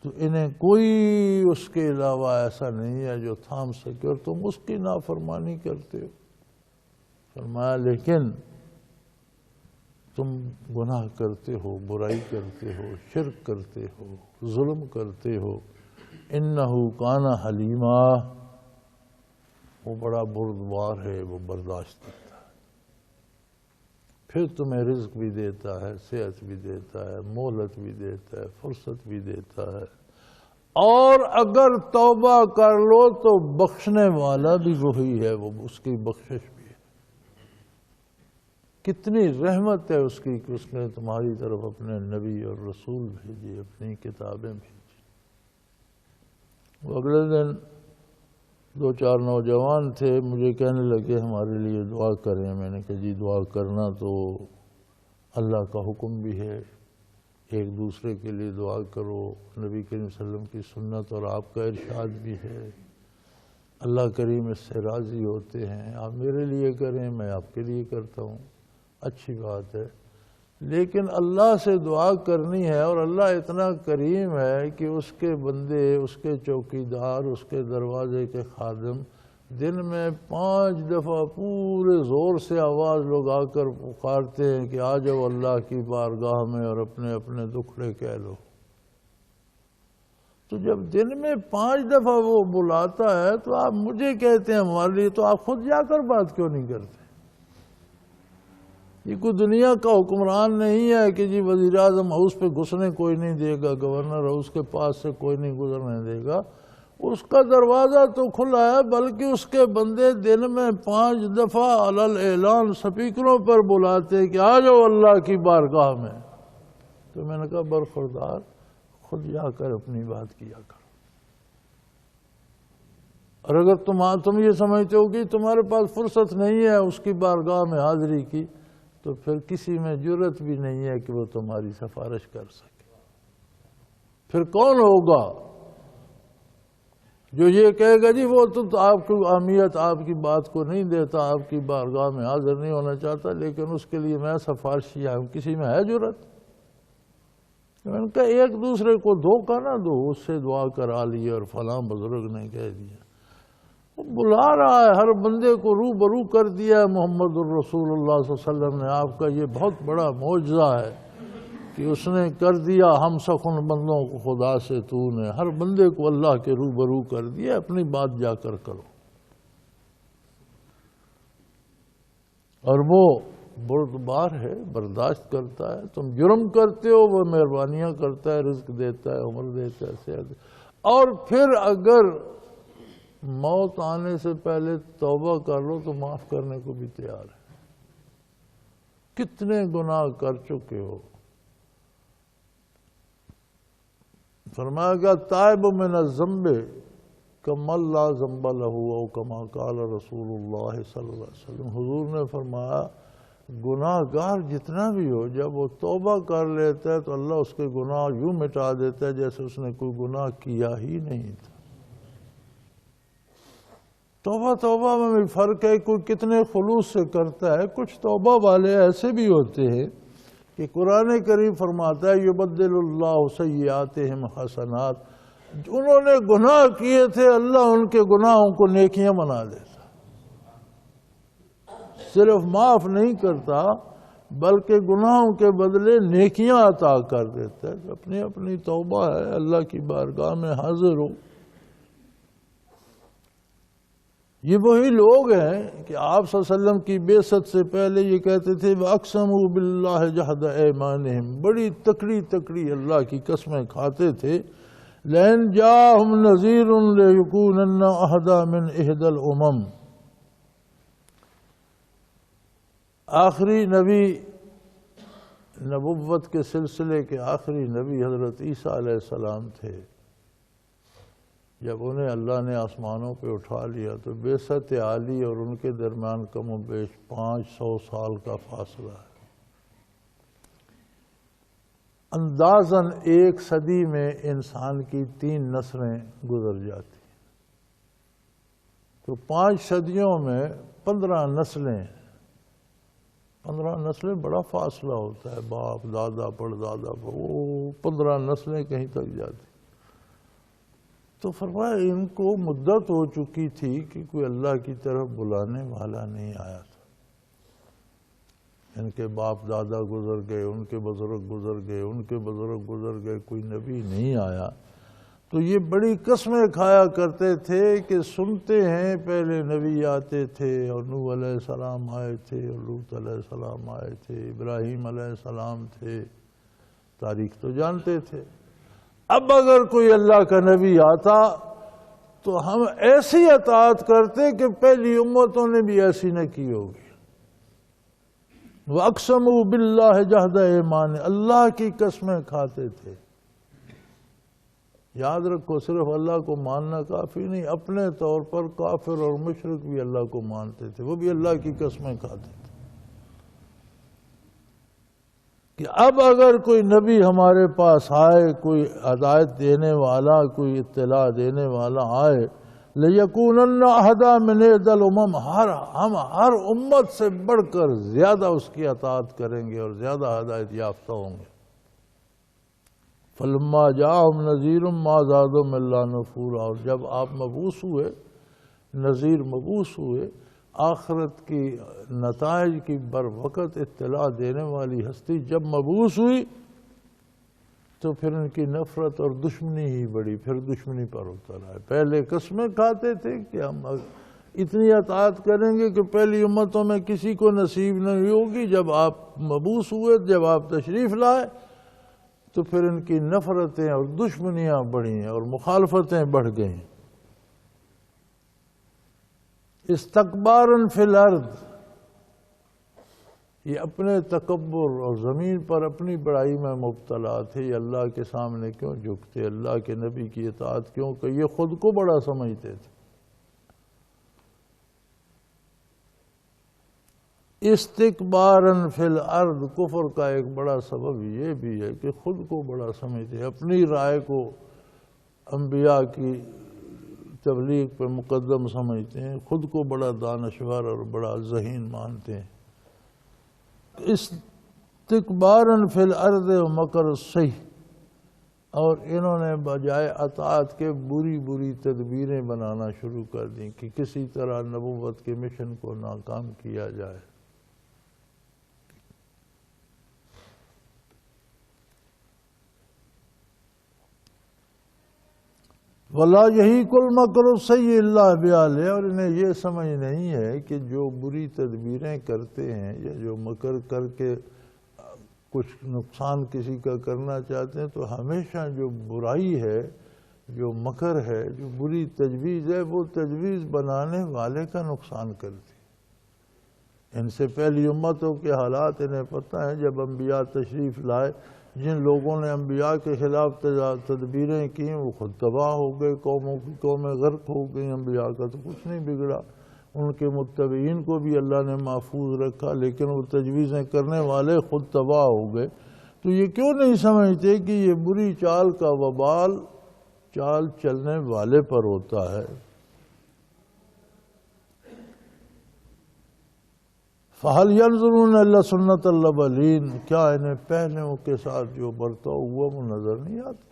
تو انہیں کوئی اس کے علاوہ ایسا نہیں ہے جو تھام سکے، اور تم اس کی نافرمانی کرتے ہو۔ فرمایا لیکن تم گناہ کرتے ہو، برائی کرتے ہو، شرک کرتے ہو، ظلم کرتے ہو۔ انہو کان حلیما، وہ بڑا بردبار ہے، وہ برداشت کرتا ہے، پھر تمہیں رزق بھی دیتا ہے، صحت بھی دیتا ہے، مہلت بھی دیتا ہے، فرصت بھی دیتا ہے، اور اگر توبہ کر لو تو بخشنے والا بھی وہی ہے، وہ اس کی بخشش بھی ہے۔ کتنی رحمت ہے اس کی کہ اس نے تمہاری طرف اپنے نبی اور رسول بھیجی، اپنی کتابیں بھیجی۔ وہ اگلے دن 2-4 نوجوان تھے، مجھے کہنے لگے ہمارے لیے دعا کریں۔ میں نے کہا جی دعا کرنا تو اللہ کا حکم بھی ہے، ایک دوسرے کے لیے دعا کرو، نبی کریم صلی اللہ علیہ وسلم کی سنت اور آپ کا ارشاد بھی ہے، اللہ کریم اس سے راضی ہوتے ہیں، آپ میرے لیے کریں میں آپ کے لیے کرتا ہوں، اچھی بات ہے۔ لیکن اللہ سے دعا کرنی ہے، اور اللہ اتنا کریم ہے کہ اس کے بندے، اس کے چوکیدار، اس کے دروازے کے خادم دن میں 5 دفعہ پورے زور سے آواز لگا کر پکارتے ہیں کہ آ جاؤ اللہ کی بارگاہ میں اور اپنے اپنے دکھڑے کہہ لو۔ تو جب دن میں 5 دفعہ وہ بلاتا ہے تو آپ مجھے کہتے ہیں ہمارے لیے، تو آپ خود جا کر بات کیوں نہیں کرتے؟ یہ کوئی دنیا کا حکمران نہیں ہے کہ جی وزیر اعظم ہاؤس پہ گھسنے کوئی نہیں دے گا، گورنر ہاؤس کے پاس سے کوئی نہیں گزرنے دے گا، اس کا دروازہ تو کھلا ہے، بلکہ اس کے بندے دن میں 5 دفعہ علل اعلان سپیکروں پر بلاتے کہ آ جاؤ اللہ کی بارگاہ میں۔ تو میں نے کہا برخوردار خود جا کر اپنی بات کیا کرو، اور اگر تم یہ سمجھتے ہو کہ تمہارے پاس فرصت نہیں ہے اس کی بارگاہ میں حاضری کی، تو پھر کسی میں جرت بھی نہیں ہے کہ وہ تمہاری سفارش کر سکے۔ پھر کون ہوگا جو یہ کہے گا جی وہ تو آپ کی اہمیت آپ کی بات کو نہیں دیتا، آپ کی بارگاہ میں حاضر نہیں ہونا چاہتا، لیکن اس کے لیے میں سفارشی ہوں، کسی میں ہے جرت؟ میں نے کہا ایک دوسرے کو دھوکہ نہ دو، اس سے دعا کرا لی اور فلاں بزرگ نے کہہ دیا۔ وہ بلا رہا ہے، ہر بندے کو روبرو کر دیا ہے محمد الرسول اللہ صلی اللہ علیہ وسلم نے۔ آپ کا یہ بہت بڑا معجزہ ہے کہ اس نے کر دیا ہم سخن بندوں کو خدا سے تو نے، ہر بندے کو اللہ کے روبرو کر دیا، اپنی بات جا کر کرو۔ اور وہ بردبار ہے، برداشت کرتا ہے، تم جرم کرتے ہو وہ مہربانیاں کرتا ہے، رزق دیتا ہے، عمر دیتا ہے، صحت، اور پھر اگر موت آنے سے پہلے توبہ کر لو تو معاف کرنے کو بھی تیار ہے۔ کتنے گناہ کر چکے ہو، فرمایا گیا تائب من الذنب کمن لا ذنب لہ او کما قال رسول اللہ صلی اللہ علیہ وسلم۔ حضور نے فرمایا گناہ گار جتنا بھی ہو جب وہ توبہ کر لیتا ہے تو اللہ اس کے گناہ یوں مٹا دیتا ہے جیسے اس نے کوئی گناہ کیا ہی نہیں تھا۔ توبہ میں بھی فرق ہے، کوئی کتنے خلوص سے کرتا ہے۔ کچھ توبہ والے ایسے بھی ہوتے ہیں کہ قرآن کریم فرماتا ہے یبدل اللہ سیئاتہم حسنات، انہوں نے گناہ کیے تھے اللہ ان کے گناہوں کو نیکیاں بنا دیتا، صرف معاف نہیں کرتا بلکہ گناہوں کے بدلے نیکیاں عطا کر دیتا ہے۔ اپنی اپنی توبہ ہے، اللہ کی بارگاہ میں حاضر ہو۔ یہ وہی لوگ ہیں کہ آپ صلی اللہ علیہ وسلم کی بعثت سے پہلے یہ کہتے تھے وَأَقْسَمُوا بِاللَّهِ جَهْدَ أَيْمَانِهِمْ، بڑی تکڑی اللہ کی قسمیں کھاتے تھے۔ لَإِنْ جَاءَهُمْ نَذِيرٌ لَيَكُونَنَّ أَهْدَىٰ مِنْ إِحْدَى الْأُمَمِ۔ آخری نبی، نبوت کے سلسلے کے آخری نبی حضرت عیسیٰ علیہ السلام تھے۔ جب انہیں اللہ نے آسمانوں پہ اٹھا لیا تو بعثت عالی اور ان کے درمیان کم و بیش 500 سال کا فاصلہ ہے۔ اندازاً 1 صدی میں انسان کی 3 نسلیں گزر جاتی ہیں، تو 5 صدیوں میں 15 نسلیں، 15 نسلیں بڑا فاصلہ ہوتا ہے، باپ دادا پڑدادا، وہ 15 نسلیں کہیں تک جاتی۔ تو فرمایا ان کو مدت ہو چکی تھی کہ کوئی اللہ کی طرف بلانے والا نہیں آیا تھا۔ ان کے باپ دادا گزر گئے، ان کے بزرگ گزر گئے، ان کے بزرگ گزر گئے، کوئی نبی نہیں آیا۔ تو یہ بڑی قسمیں کھایا کرتے تھے کہ سنتے ہیں پہلے نبی آتے تھے، اور نوح علیہ السلام آئے تھے، اور لوط علیہ السلام آئے تھے، ابراہیم علیہ السلام تھے، تاریخ تو جانتے تھے۔ اب اگر کوئی اللہ کا نبی آتا تو ہم ایسی اطاعت کرتے کہ پہلی امتوں نے بھی ایسی نہ کی ہوگی۔ وَأَقْسَمُوا بِاللَّهِ جَهْدَ أَيْمَانِهِمْ، اللہ کی قسمیں کھاتے تھے۔ یاد رکھو صرف اللہ کو ماننا کافی نہیں، اپنے طور پر کافر اور مشرک بھی اللہ کو مانتے تھے، وہ بھی اللہ کی قسمیں کھاتے تھے۔ کہ اب اگر کوئی نبی ہمارے پاس آئے، کوئی ہدایت دینے والا، کوئی اطلاع دینے والا آئے، لَيَكُونَنَّ أَهْدَىٰ مِنْ إِحْدَى الْأُمَمِ، ہم ہر امت سے بڑھ کر زیادہ اس کی اطاعت کریں گے اور زیادہ ہدایت یافتہ ہوں گے۔ فَلَمَّا جَاءَهُمْ نَذِيرٌ مَّا زَادَهُمْ إِلَّا نُفُورًا، اور جب آپ مبعوث ہوئے، نذیر مبعوث ہوئے، آخرت کی نتائج کی بر وقت اطلاع دینے والی ہستی جب مبعوث ہوئی تو پھر ان کی نفرت اور دشمنی ہی بڑی، پھر دشمنی پر اتر آئے۔ پہلے قسمیں کھاتے تھے کہ ہم اتنی اطاعت کریں گے کہ پہلی امتوں میں کسی کو نصیب نہیں ہوگی۔ جب آپ مبعوث ہوئے، جب آپ تشریف لائے تو پھر ان کی نفرتیں اور دشمنیاں بڑھیں اور مخالفتیں بڑھ گئیں۔ استکباراً فی الارض، یہ اپنے تکبر اور زمین پر اپنی بڑائی میں مبتلا تھے۔ یہ اللہ کے سامنے کیوں جھکتے، اللہ کے نبی کی اطاعت کیوں کہ یہ خود کو بڑا سمجھتے تھے۔ استکباراً فی الارض، کفر کا ایک بڑا سبب یہ بھی ہے کہ خود کو بڑا سمجھتے، اپنی رائے کو انبیاء کی تبلیغ پہ مقدم سمجھتے ہیں، خود کو بڑا دانشور اور بڑا ذہین مانتے ہیں۔ استکباراً فی الارض ومکر السیئ، اور انہوں نے بجائے اطاعت کے بری بری تدبیریں بنانا شروع کر دیں کہ کسی طرح نبوت کے مشن کو ناکام کیا جائے۔ وَلَا يَحِيقُ الْمَكْرُ السَّيِّئُ إِلَّا بِأَهْلِهِ، اور انہیں یہ سمجھ نہیں ہے کہ جو بری تدبیریں کرتے ہیں یا جو مکر کر کے کچھ نقصان کسی کا کرنا چاہتے ہیں تو ہمیشہ جو برائی ہے، جو مکر ہے، جو بری تجویز ہے، وہ تجویز بنانے والے کا نقصان کرتی ہے۔ ان سے پہلی امتوں کے حالات انہیں پتہ ہے، جب انبیاء تشریف لائے، جن لوگوں نے انبیاء کے خلاف تدبیریں کی وہ خود تباہ ہو گئے، قوموں کی قومیں غرق ہو گئیں، انبیاء کا تو کچھ نہیں بگڑا، ان کے متبعین کو بھی اللہ نے محفوظ رکھا، لیکن وہ تجویزیں کرنے والے خود تباہ ہو گئے۔ تو یہ کیوں نہیں سمجھتے کہ یہ بری چال کا وبال چال چلنے والے پر ہوتا ہے؟ فَهَلْ يَنظُرُونَ إِلَّا سُنَّتَ الْأَوَّلِينَ، کیا انہیں پہلوں کے ساتھ جو برتاؤ ہوا وہ نظر نہیں آتا؟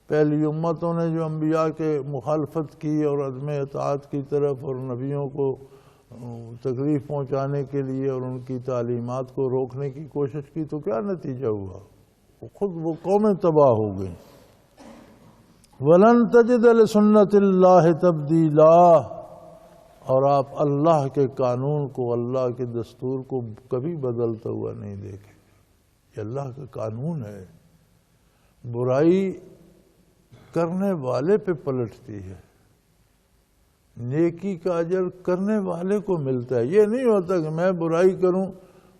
پہلی امتوں نے جو انبیاء کے مخالفت کی اور عدم اطاعت کی طرف اور نبیوں کو تکلیف پہنچانے کے لیے اور ان کی تعلیمات کو روکنے کی کوشش کی تو کیا نتیجہ ہوا؟ وہ قومیں تباہ ہو گئیں۔ وَلَن تَجِدَ لِسُنَّتِ اللَّهِ تَبْدِيلًا، اور آپ اللہ کے قانون کو، اللہ کے دستور کو کبھی بدلتا ہوا نہیں دیکھیں گے۔ یہ اللہ کا قانون ہے، برائی کرنے والے پہ پلٹتی ہے، نیکی کا اجر کرنے والے کو ملتا ہے۔ یہ نہیں ہوتا کہ میں برائی کروں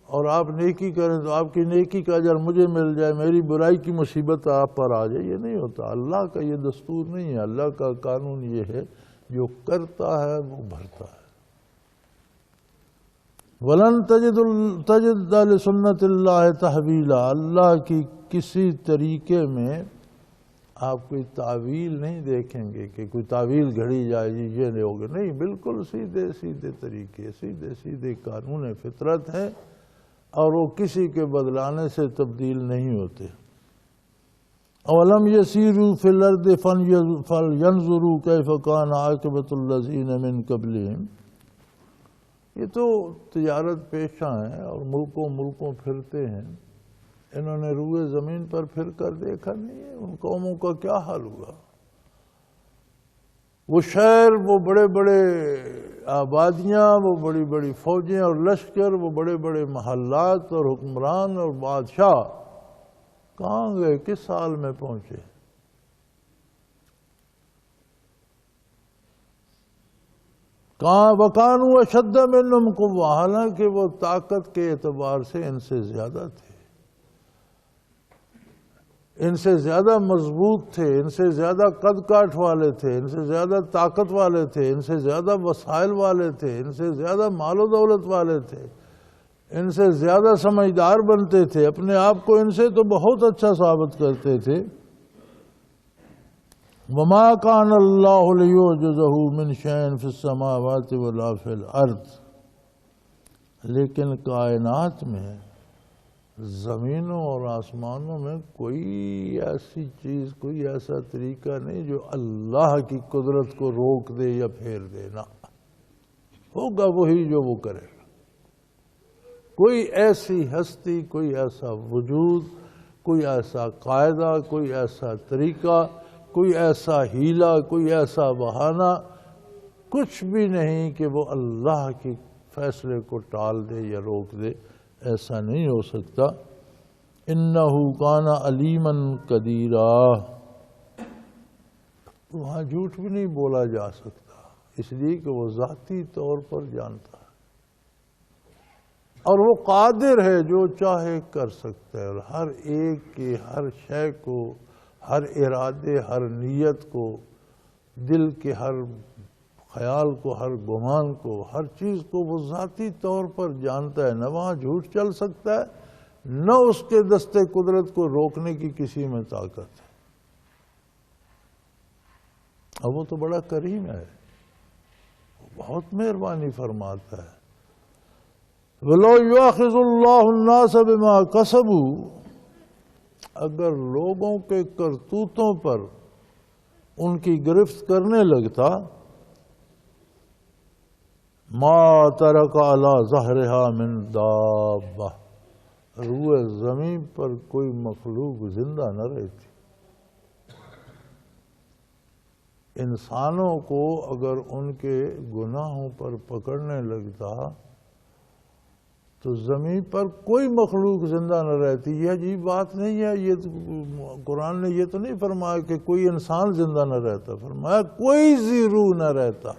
اور آپ نیکی کریں تو آپ کی نیکی کا اجر مجھے مل جائے، میری برائی کی مصیبت آپ پر آ جائے، یہ نہیں ہوتا۔ اللہ کا یہ دستور نہیں ہے، اللہ کا قانون یہ ہے جو کرتا ہے وہ بھرتا ہے۔ وَلَن تَجِدَ لِسُنَّتِ اللَّهِ تَحْوِيلًا، اللہ کی کسی طریقے میں آپ کوئی تعویل نہیں دیکھیں گے کہ کوئی تعویل گھڑی جائے جی یہ نہیں ہوگا، نہیں، بالکل سیدھے سیدھے طریقے، سیدھے سیدھے قانون فطرت ہیں اور وہ کسی کے بدلانے سے تبدیل نہیں ہوتے۔ اولم یسیروا فی الارض فلینظروا کیف کان عاقبۃ الذین من قبلہم، یہ تو تجارت پیشہ ہیں اور ملکوں پھرتے ہیں، انہوں نے روئے زمین پر پھر کر دیکھا نہیں ہے ان قوموں کا کیا حال ہوا۔ وہ شہر، وہ بڑے بڑے آبادیاں، وہ بڑی بڑی فوجیں اور لشکر، وہ بڑے بڑے محلات اور حکمران اور بادشاہ کہاں گئے، کس سال میں پہنچے؟ کہاں وَكَانُوا أَشَدَّ مِنْهُمْ قُوَّةً، حالانکہ وہ طاقت کے اعتبار سے ان سے زیادہ تھے، ان سے زیادہ مضبوط تھے، ان سے زیادہ قد کاٹ والے تھے، ان سے زیادہ طاقت والے تھے، ان سے زیادہ وسائل والے تھے، ان سے زیادہ مال و دولت والے تھے، ان سے زیادہ سمجھدار بنتے تھے، اپنے آپ کو ان سے تو بہت اچھا ثابت کرتے تھے۔ وما كان اللہ لیعجزہ من شیء فی السماوات ولا فی الارض، لیکن کائنات میں، زمینوں اور آسمانوں میں کوئی ایسی چیز، کوئی ایسا طریقہ نہیں جو اللہ کی قدرت کو روک دے یا پھیر دے، نہ ہوگا وہی جو وہ کرے گا۔ کوئی ایسی ہستی، کوئی ایسا وجود، کوئی ایسا قاعدہ، کوئی ایسا طریقہ، کوئی ایسا ہیلہ، کوئی ایسا بہانہ، کچھ بھی نہیں کہ وہ اللہ کے فیصلے کو ٹال دے یا روک دے، ایسا نہیں ہو سکتا۔ انہ کان علیما قدیرا، وہاں جھوٹ بھی نہیں بولا جا سکتا، اس لیے کہ وہ ذاتی طور پر جانتا ہے، اور وہ قادر ہے، جو چاہے کر سکتا ہے، اور ہر ایک کے ہر شے کو، ہر ارادے، ہر نیت کو، دل کے ہر خیال کو، ہر گمان کو، ہر چیز کو وہ ذاتی طور پر جانتا ہے۔ نہ وہاں جھوٹ چل سکتا ہے، نہ اس کے دستے قدرت کو روکنے کی کسی میں طاقت ہے۔ اور وہ تو بڑا کریم ہے، بہت مہربانی فرماتا ہے۔ وَلَوْ يُؤَاخِذُ اللَّهُ النَّاسَ بِمَا كَسَبُوا، اگر لوگوں کے کرتوتوں پر ان کی گرفت کرنے لگتا، مَا تَرَكَ عَلَى ظَهْرِهَا مِن دَابَّةٍ، روئے زمین پر کوئی مخلوق زندہ نہ رہتی۔ انسانوں کو اگر ان کے گناہوں پر پکڑنے لگتا تو زمین پر کوئی مخلوق زندہ نہ رہتی۔ یہ عجیب بات نہیں ہے، یہ قرآن نے یہ تو نہیں فرمایا کہ کوئی انسان زندہ نہ رہتا، فرمایا کوئی ذی روح نہ رہتا۔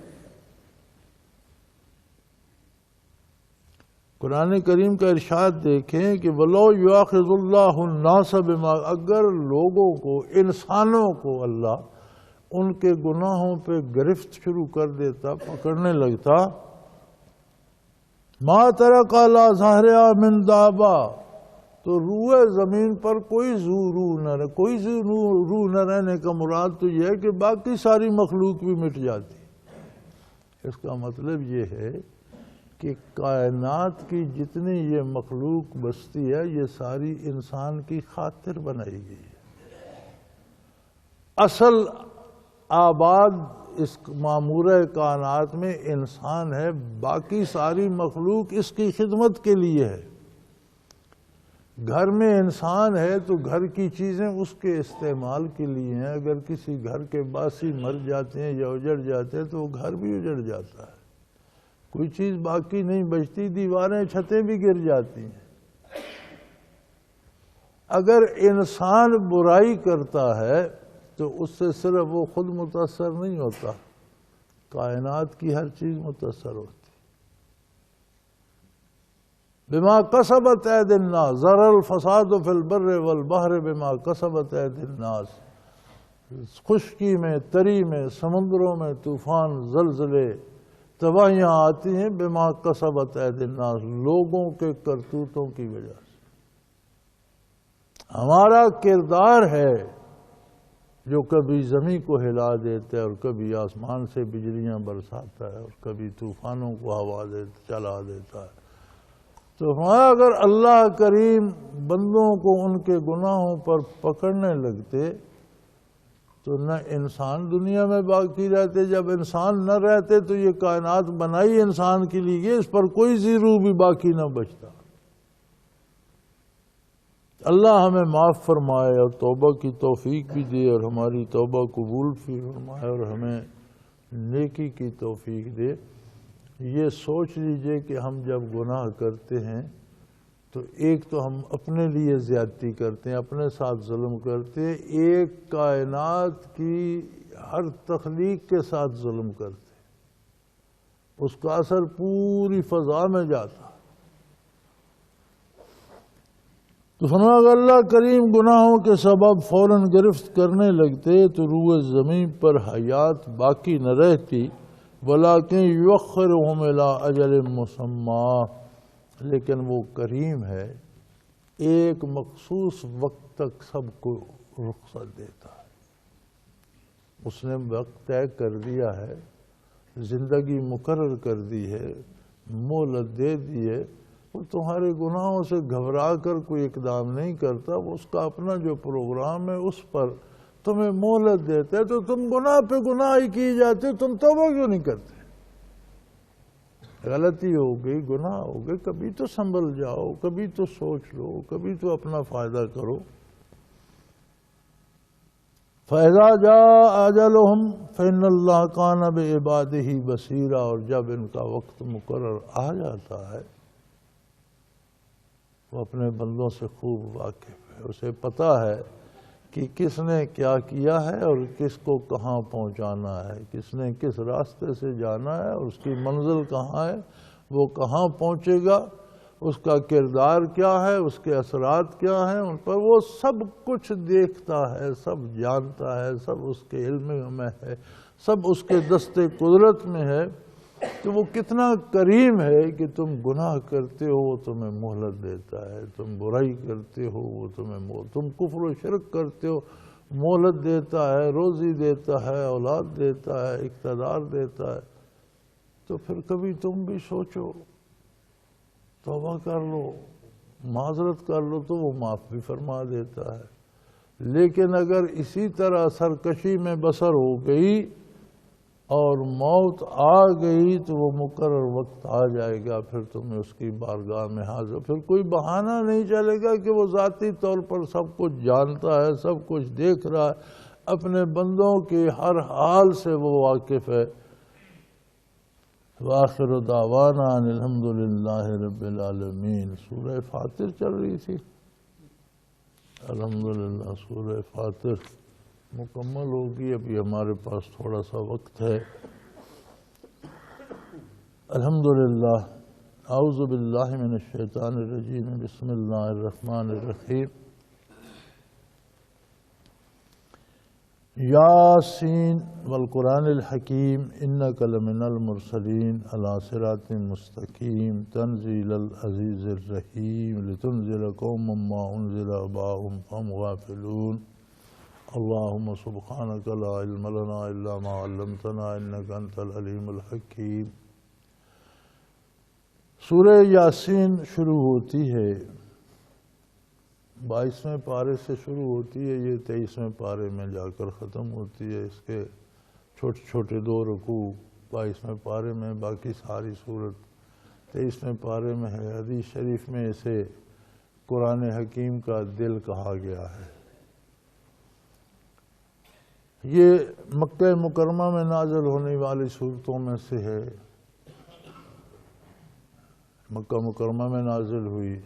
قرآن کریم کا ارشاد دیکھیں کہ وَلَوْ يُؤَاخِذُ اللَّهُ النَّاسَ بِمَا، اگر لوگوں کو، انسانوں کو اللہ ان کے گناہوں پہ گرفت شروع کر دیتا، پکڑنے لگتا، مَا تَرَكَ عَلَى ظَهْرِهَا مِن دَابَّةٍ، تو روئے زمین پر کوئی ذو روح نہ رہے۔ کوئی ذو روح نہ رہنے کا مراد تو یہ ہے کہ باقی ساری مخلوق بھی مٹ جاتی۔ اس کا مطلب یہ ہے کہ کائنات کی جتنی یہ مخلوق بستی ہے، یہ ساری انسان کی خاطر بنائی گئی ہے۔ اصل آباد اس معمورہ کائنات میں انسان ہے، باقی ساری مخلوق اس کی خدمت کے لیے ہے۔ گھر میں انسان ہے تو گھر کی چیزیں اس کے استعمال کے لیے ہیں۔ اگر کسی گھر کے باسی مر جاتے ہیں یا اجڑ جاتے ہیں تو وہ گھر بھی اجڑ جاتا ہے، کوئی چیز باقی نہیں بچتی، دیواریں چھتیں بھی گر جاتی ہیں۔ اگر انسان برائی کرتا ہے تو اس سے صرف وہ خود متاثر نہیں ہوتا، کائنات کی ہر چیز متاثر ہوتی۔ بما کسبت ایدی الناس، ظہر الفساد فی البر والبحر بما کسبت ایدی الناس، خشکی میں، تری میں، سمندروں میں طوفان، زلزلے، تباہیاں آتی ہیں بما کسبت ایدی الناس، لوگوں کے کرتوتوں کی وجہ سے۔ ہمارا کردار ہے جو کبھی زمین کو ہلا دیتا ہے اور کبھی آسمان سے بجلیاں برساتا ہے اور کبھی طوفانوں کو ہوا چلا دیتا ہے۔ تو اگر اللہ کریم بندوں کو ان کے گناہوں پر پکڑنے لگتے تو نہ انسان دنیا میں باقی رہتے۔ جب انسان نہ رہتے تو یہ کائنات بنائی انسان کے لیے، اس پر کوئی ذی روح بھی باقی نہ بچتا۔ اللہ ہمیں معاف فرمائے اور توبہ کی توفیق بھی دے، اور ہماری توبہ قبول بھی فرمائے، اور ہمیں نیکی کی توفیق دے۔ یہ سوچ لیجئے کہ ہم جب گناہ کرتے ہیں تو ایک تو ہم اپنے لیے زیادتی کرتے ہیں، اپنے ساتھ ظلم کرتے ہیں، ایک کائنات کی ہر تخلیق کے ساتھ ظلم کرتے ہیں، اس کا اثر پوری فضا میں جاتا۔ تو فرمایا اگر اللہ کریم گناہوں کے سبب فوراً گرفت کرنے لگتے تو روئے زمین پر حیات باقی نہ رہتی، ولیکن یؤخرہم الی اجل مسمی، لیکن وہ کریم ہے، ایک مخصوص وقت تک سب کو رخصت دیتا ہے۔ اس نے وقت طے کر دیا ہے، زندگی مقرر کر دی ہے، مہلت دے دی ہے۔ وہ تمہارے گناہوں سے گھبرا کر کوئی اقدام نہیں کرتا، وہ اس کا اپنا جو پروگرام ہے اس پر تمہیں مہلت دیتا ہے، تو تم گناہ پہ گناہ ہی کی جاتے، تم توبہ کیوں نہیں کرتے؟ غلطی ہو گئی، گناہ ہو گئے، کبھی تو سنبھل جاؤ، کبھی تو سوچ لو، کبھی تو اپنا فائدہ کرو۔ فَإِذَا جَاءَ أَجَلُهُمْ فَإِنَّ اللَّهَ كَانَ بِعِبَادِهِ بَصِيرًا، اور جب ان کا وقت مقرر آ جاتا ہے وہ اپنے بندوں سے خوب واقف ہے، اسے پتہ ہے کہ کس نے کیا کیا ہے اور کس کو کہاں پہنچانا ہے، کس نے کس راستے سے جانا ہے اور اس کی منزل کہاں ہے، وہ کہاں پہنچے گا، اس کا کردار کیا ہے، اس کے اثرات کیا ہیں ان پر، وہ سب کچھ دیکھتا ہے، سب جانتا ہے، سب اس کے علم میں ہے، سب اس کے دست قدرت میں ہے کہ وہ کتنا کریم ہے کہ تم گناہ کرتے ہو وہ تمہیں مہلت دیتا ہے، تم برائی کرتے ہو وہ تم کفر و شرک کرتے ہو مہلت دیتا ہے، روزی دیتا ہے، اولاد دیتا ہے، اقتدار دیتا ہے۔ تو پھر کبھی تم بھی سوچو، توبہ کر لو، معذرت کر لو تو وہ معاف بھی فرما دیتا ہے۔ لیکن اگر اسی طرح سرکشی میں بسر ہو گئی اور موت آ گئی تو وہ مقرر وقت آ جائے گا، پھر تمہیں اس کی بارگاہ میں حاضر، پھر کوئی بہانہ نہیں چلے گا کہ وہ ذاتی طور پر سب کچھ جانتا ہے، سب کچھ دیکھ رہا ہے، اپنے بندوں کے ہر حال سے وہ واقف ہے۔ وآخر دعوانا ان الحمدللہ رب العالمین۔ سورہ فاطر چل رہی تھی، الحمدللہ سورہ فاطر مکمل ہوگی، ابھی ہمارے پاس تھوڑا سا وقت ہے۔ الحمدللہ، اعوذ باللہ من الشیطان الرجیم، بسم اللہ الرحمن الرحیم۔ یاسین والقرآن الحکیم انک لمن المرسلین علی صراط مستقیم تنزیل العزیز الرحیم لتنذر قوما ما انذر آباؤہم فہم غافلون۔ اللہم سبحانک لا علم لنا الا ما علمتنا انک انت العلیم الحکیم۔ سورہ یاسین شروع ہوتی ہے، 22ویں پارے سے شروع ہوتی ہے، یہ 23ویں پارے میں جا کر ختم ہوتی ہے۔ اس کے چھوٹے چھوٹے 2 رکوع 22ویں پارے میں، باقی ساری صورت 23ویں پارے میں ہے۔ حدیث شریف میں اسے قرآن حکیم کا دل کہا گیا ہے۔ یہ مکہ مکرمہ میں نازل ہونے والی صورتوں میں سے ہے، مکہ مکرمہ میں نازل ہوئی۔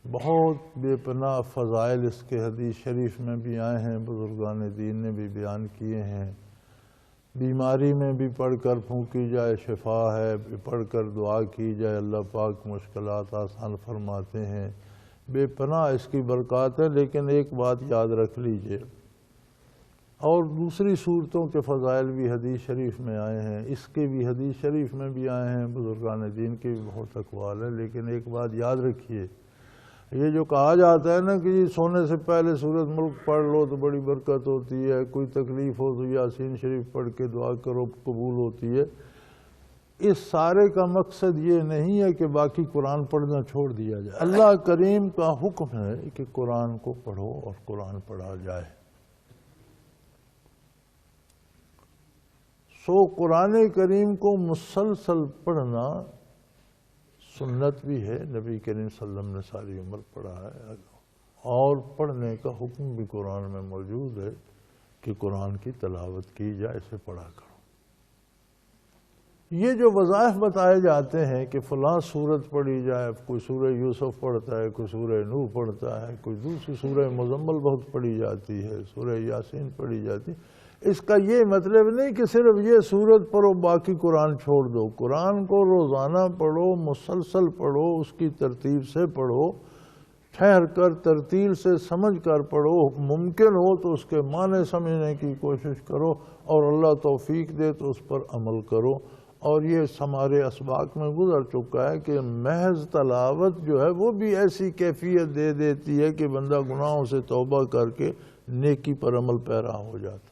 بہت بے پناہ فضائل اس کے حدیث شریف میں بھی آئے ہیں، بزرگان دین نے بھی بیان کیے ہیں۔ بیماری میں بھی پڑھ کر پھونکی جائے شفا ہے، پڑھ کر دعا کی جائے اللہ پاک مشکلات آسان فرماتے ہیں، بے پناہ اس کی برکات ہے۔ لیکن ایک بات یاد رکھ لیجئے، اور دوسری صورتوں کے فضائل بھی حدیث شریف میں آئے ہیں، اس کے بھی حدیث شریف میں بھی آئے ہیں، بزرگان دین کے بھی بہت اقوال ہیں۔ لیکن ایک بات یاد رکھیے، یہ جو کہا جاتا ہے نا کہ جی سونے سے پہلے سورۃ ملک پڑھ لو تو بڑی برکت ہوتی ہے، کوئی تکلیف ہو تو یاسین شریف پڑھ کے دعا کرو قبول ہوتی ہے، اس سارے کا مقصد یہ نہیں ہے کہ باقی قرآن پڑھنا چھوڑ دیا جائے۔ اللہ کریم کا حکم ہے کہ قرآن کو پڑھو اور قرآن پڑھا جائے۔ سو قرآن کریم کو مسلسل پڑھنا سنت بھی ہے، نبی کریم صلی اللہ علیہ وسلم نے ساری عمر پڑھا ہے، اور پڑھنے کا حکم بھی قرآن میں موجود ہے کہ قرآن کی تلاوت کی جائے، اسے پڑھا کرو۔ یہ جو وظائف بتائے جاتے ہیں کہ فلاں سورت پڑھی جائے، کوئی سورہ یوسف پڑھتا ہے، کوئی سورہ نوح پڑھتا ہے، کوئی دوسری سورہ مزمل بہت پڑھی جاتی ہے، سورہ یاسین پڑھی جاتی ہے، اس کا یہ مطلب نہیں کہ صرف یہ سورت پڑھو باقی قرآن چھوڑ دو۔ قرآن کو روزانہ پڑھو، مسلسل پڑھو، اس کی ترتیب سے پڑھو، ٹھہر کر ترتیل سے سمجھ کر پڑھو، ممکن ہو تو اس کے معنی سمجھنے کی کوشش کرو، اور اللہ توفیق دے تو اس پر عمل کرو، اور یہ ہمارے اسباق میں گزر چکا ہے کہ محض تلاوت جو ہے وہ بھی ایسی کیفیت دے دیتی ہے کہ بندہ گناہوں سے توبہ کر کے نیکی پر عمل پیرا ہو جاتا.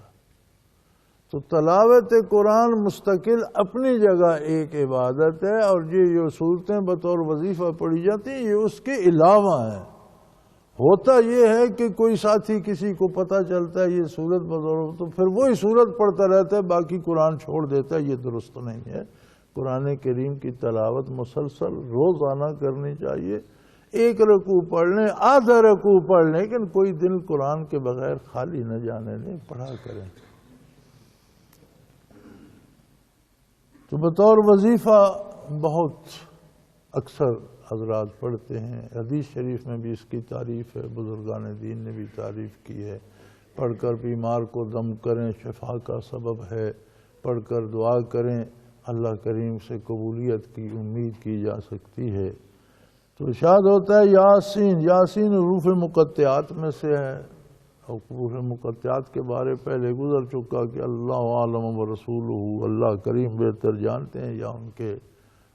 تو تلاوت قرآن مستقل اپنی جگہ ایک عبادت ہے، اور یہ جو صورتیں بطور وظیفہ پڑھی جاتی ہیں یہ اس کے علاوہ ہیں. ہوتا یہ ہے کہ کوئی ساتھی کسی کو پتہ چلتا ہے یہ صورت بطور، تو پھر وہی صورت پڑھتا رہتا ہے، باقی قرآن چھوڑ دیتا ہے. یہ درست نہیں ہے. قرآن کریم کی تلاوت مسلسل روزانہ کرنی چاہیے. ایک رکوع پڑھ لیں، آدھا رکوع پڑھ لیں، لیکن کوئی دن قرآن کے بغیر خالی نہ جانے دیں، پڑھا کریں. تو بطور وظیفہ بہت اکثر حضرات پڑھتے ہیں. حدیث شریف میں بھی اس کی تعریف ہے، بزرگان دین نے بھی تعریف کی ہے. پڑھ کر بیمار کو دم کریں، شفا کا سبب ہے. پڑھ کر دعا کریں، اللہ کریم سے قبولیت کی امید کی جا سکتی ہے. تو ارشاد ہوتا ہے یاسین. یاسین حروف مقطعات میں سے ہے. حروف مقطعات کے بارے پہلے گزر چکا کہ اللہ عالم و رسولہ، اللہ کریم بہتر جانتے ہیں یا ان کے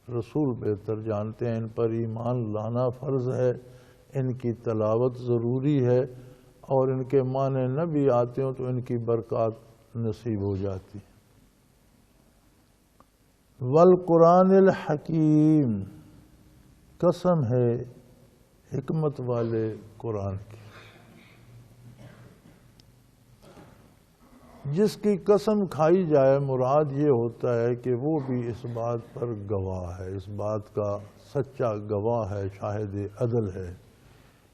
رسول بہتر جانتے ہیں. ان پر ایمان لانا فرض ہے، ان کی تلاوت ضروری ہے، اور ان کے معنی نہ بھی آتے ہوں تو ان کی برکات نصیب ہو جاتی. والقرآن الحکیم، قسم ہے حکمت والے قرآن کی. جس کی قسم کھائی جائے مراد یہ ہوتا ہے کہ وہ بھی اس بات پر گواہ ہے، اس بات کا سچا گواہ ہے، شاہد عدل ہے.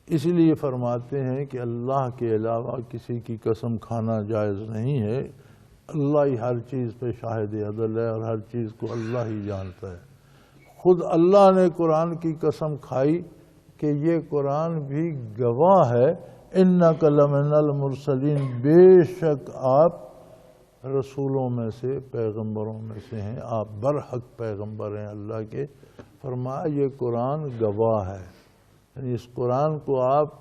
اس لیے فرماتے ہیں کہ اللہ کے علاوہ کسی کی قسم کھانا جائز نہیں ہے. اللہ ہی ہر چیز پہ شاہد عدل ہے، اور ہر چیز کو اللہ ہی جانتا ہے. خود اللہ نے قرآن کی قسم کھائی کہ یہ قرآن بھی گواہ ہے. اِنَّكَ لَمِنَ الْمُرْسَلِينَ، بے شک آپ رسولوں میں سے، پیغمبروں میں سے ہیں، آپ برحق پیغمبر ہیں اللہ کے. فرمایا یہ قرآن گواہ ہے. یعنی اس قرآن کو آپ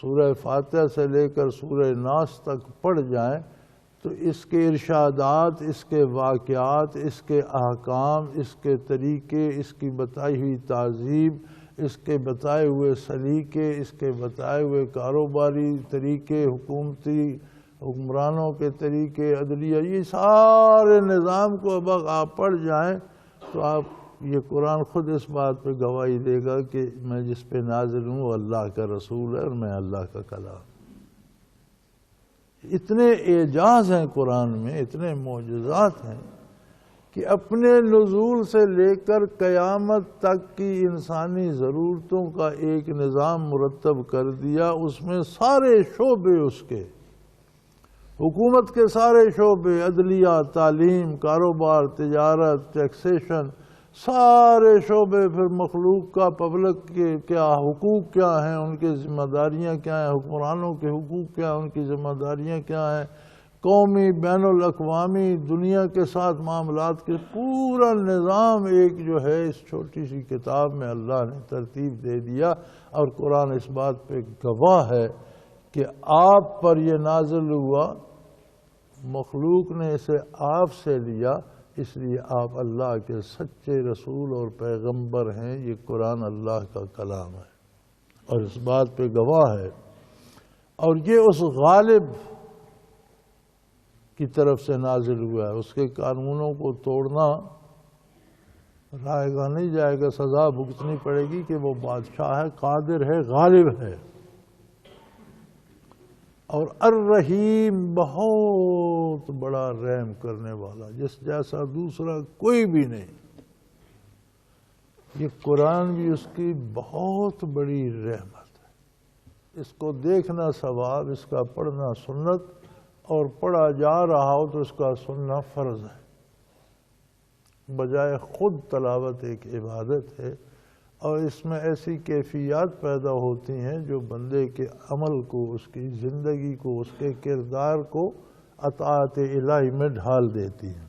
سورہ فاتحہ سے لے کر سورہ ناس تک پڑھ جائیں تو اس کے ارشادات، اس کے واقعات، اس کے احکام، اس کے طریقے، اس کی بتائی ہوئی تہذیب، اس کے بتائے ہوئے سلیقے، اس کے بتائے ہوئے کاروباری طریقے، حکومتی حکمرانوں کے طریقے، عدلیہ، یہ سارے نظام کو اب آپ پڑھ جائیں تو آپ یہ قرآن خود اس بات پہ گواہی دے گا کہ میں جس پہ نازل ہوں وہ اللہ کا رسول ہے اور میں اللہ کا کلام. اتنے اعجاز ہیں قرآن میں، اتنے معجزات ہیں کہ اپنے نزول سے لے کر قیامت تک کی انسانی ضرورتوں کا ایک نظام مرتب کر دیا. اس میں سارے شعبے، اس کے حکومت کے سارے شعبے، عدلیہ، تعلیم، کاروبار، تجارت، ٹیکسیشن، سارے شعبے. پھر مخلوق کا، پبلک کے کیا حقوق کیا ہیں، ان کے ذمہ داریاں کیا ہیں، حکمرانوں کے حقوق کیا ہیں، ان کی ذمہ داریاں کیا ہیں، قومی، بین الاقوامی، دنیا کے ساتھ معاملات کے پورا نظام ایک جو ہے اس چھوٹی سی کتاب میں اللہ نے ترتیب دے دیا. اور قرآن اس بات پہ گواہ ہے کہ آپ پر یہ نازل ہوا، مخلوق نے اسے آپ سے لیا، اس لیے آپ اللہ کے سچے رسول اور پیغمبر ہیں. یہ قرآن اللہ کا کلام ہے اور اس بات پہ گواہ ہے. اور یہ اس غالب کی طرف سے نازل ہوا ہے. اس کے قانونوں کو توڑنا رائے گا نہیں جائے گا، سزا بھگتنی پڑے گی کہ وہ بادشاہ ہے، قادر ہے، غالب ہے. اور الرحیم، بہت بڑا رحم کرنے والا، جس جیسا دوسرا کوئی بھی نہیں. یہ قرآن بھی اس کی بہت بڑی رحمت ہے. اس کو دیکھنا ثواب، اس کا پڑھنا سنت، اور پڑھا جا رہا ہو تو اس کا سننا فرض ہے. بجائے خود تلاوت ایک عبادت ہے، اور اس میں ایسی کیفیات پیدا ہوتی ہیں جو بندے کے عمل کو، اس کی زندگی کو، اس کے کردار کو اطاعت الہی میں ڈھال دیتی ہیں.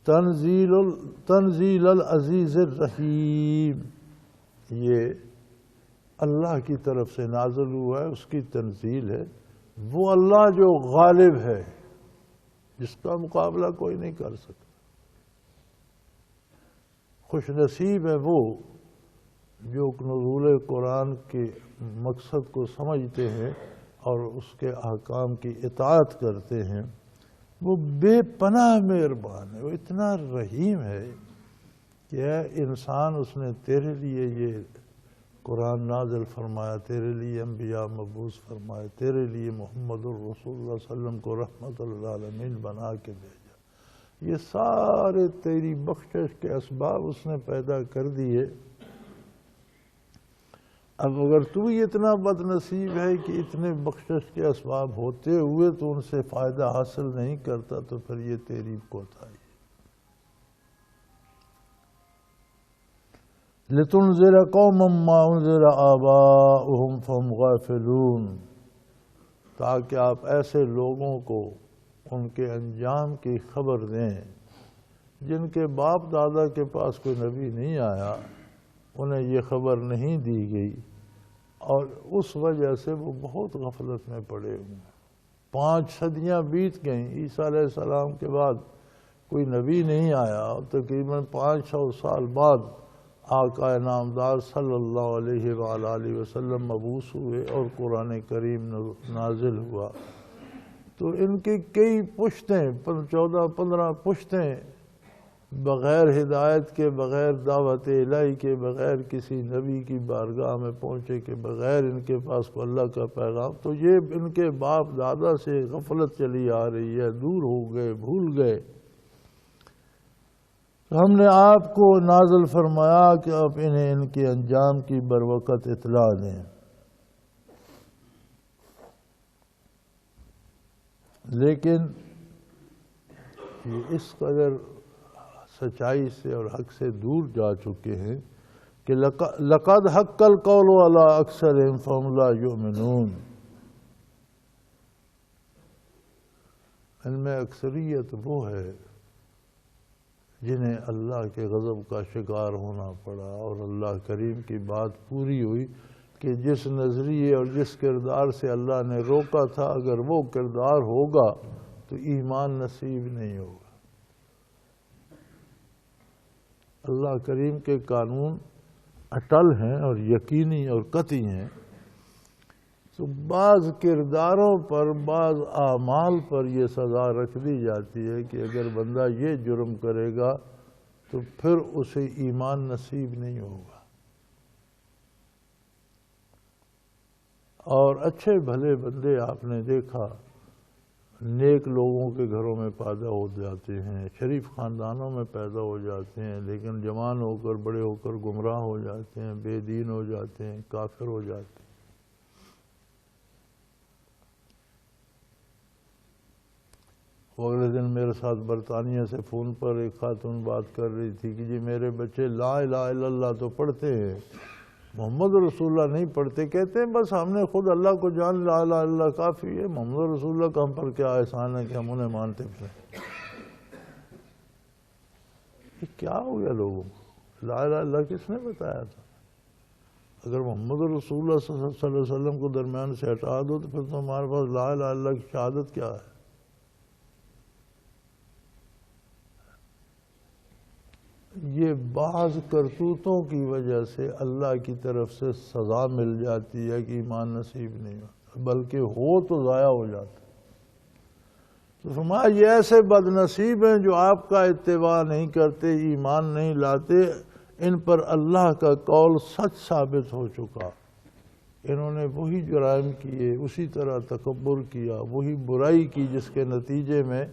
تنزیل العزیز الرحیم، یہ اللہ کی طرف سے نازل ہوا ہے، اس کی تنزیل ہے. وہ اللہ جو غالب ہے، جس کا مقابلہ کوئی نہیں کر سکتا۔ خوش نصیب ہے وہ جو نزول قرآن کے مقصد کو سمجھتے ہیں اور اس کے احکام کی اطاعت کرتے ہیں۔ وہ بے پناہ مہربان ہے، وہ اتنا رحیم ہے کہ اے انسان، اس نے تیرے لیے یہ قرآن نازل فرمایا، تیرے لیے انبیاء مبعوث فرمائے، تیرے لیے محمد الرسول اللہ صلی اللہ علیہ وسلم کو رحمت للعالمین بنا کے بھیجا۔ یہ سارے تیری بخشش کے اسباب اس نے پیدا کر دیے۔ اب اگر تو ہی اتنا بد نصیب ہے کہ اتنے بخشش کے اسباب ہوتے ہوئے تو ان سے فائدہ حاصل نہیں کرتا، تو پھر یہ تیری کوتاہی۔ لِتُنذِرَ قَوْمًا مَّا أُنذِرَ آبَاؤُهُمْ فَهُمْ غَافِلُونَ، تاکہ آپ ایسے لوگوں کو ان کے انجام کی خبر دیں جن کے باپ دادا کے پاس کوئی نبی نہیں آیا، انہیں یہ خبر نہیں دی گئی، اور اس وجہ سے وہ بہت غفلت میں پڑے ہوئے ہیں۔ 5 صدیاں بیت گئیں، عیسیٰ علیہ السلام کے بعد کوئی نبی نہیں آیا، اور تقریباً 500 سال بعد آقا نامدار صلی اللہ علیہ وآلہ وسلم مبعوث ہوئے اور قرآن کریم نازل ہوا۔ تو ان کی کئی پشتیں، 14-15 پشتیں بغیر ہدایت کے، بغیر دعوت الہی کے، بغیر کسی نبی کی بارگاہ میں پہنچے کے، بغیر ان کے پاس کو اللہ کا پیغام، تو یہ ان کے باپ دادا سے غفلت چلی آ رہی ہے، دور ہو گئے، بھول گئے۔ ہم نے آپ کو نازل فرمایا کہ آپ انہیں ان کے انجام کی بروقت اطلاع دیں۔ لیکن یہ اس قدر سچائی سے اور حق سے دور جا چکے ہیں کہ لَقَدْ حَقَّ الْقَوْلُ عَلَىٰ أَكْثَرِهِمْ فَهُمْ لَا يُؤْمِنُونَ، ان میں اکثریت وہ ہے جنہیں اللہ کے غضب کا شکار ہونا پڑا، اور اللہ کریم کی بات پوری ہوئی کہ جس نظریے اور جس کردار سے اللہ نے روکا تھا، اگر وہ کردار ہوگا تو ایمان نصیب نہیں ہوگا۔ اللہ کریم کے قانون اٹل ہیں اور یقینی اور قطعی ہیں، تو بعض کرداروں پر، بعض اعمال پر یہ سزا رکھ دی جاتی ہے کہ اگر بندہ یہ جرم کرے گا تو پھر اسے ایمان نصیب نہیں ہوگا۔ اور اچھے بھلے بندے آپ نے دیکھا نیک لوگوں کے گھروں میں پیدا ہو جاتے ہیں، شریف خاندانوں میں پیدا ہو جاتے ہیں، لیکن جوان ہو کر، بڑے ہو کر گمراہ ہو جاتے ہیں، بے دین ہو جاتے ہیں، کافر ہو جاتے ہیں۔ اگلے دن میرے ساتھ برطانیہ سے فون پر ایک خاتون بات کر رہی تھی کہ جی میرے بچے لا الہ الا اللہ تو پڑھتے ہیں، محمد رسول اللہ نہیں پڑھتے، کہتے ہیں بس ہم نے خود اللہ کو جان، لا الہ الا اللہ کافی ہے، محمد رسول اللہ کا ہم پر کیا احسان ہے کہ ہم انہیں مانتے پھریں۔ یہ کیا ہو گیا لوگوں کو؟ لا الہ الا اللہ کس نے بتایا تھا؟ اگر محمد رسول اللہ صلی اللہ علیہ وسلم کو درمیان سے ہٹا دو تو پھر تو ہمارے پاس لا الہ الا اللہ کی شہادت کیا ہے؟ یہ بعض کرتوتوں کی وجہ سے اللہ کی طرف سے سزا مل جاتی ہے کہ ایمان نصیب نہیں ہوتا، بلکہ ہو تو ضائع ہو جاتا۔ تو فرمایا یہ ایسے بد نصیب ہیں جو آپ کا اتباع نہیں کرتے، ایمان نہیں لاتے، ان پر اللہ کا قول سچ ثابت ہو چکا، انہوں نے وہی جرائم کیے، اسی طرح تکبر کیا، وہی برائی کی جس کے نتیجے میں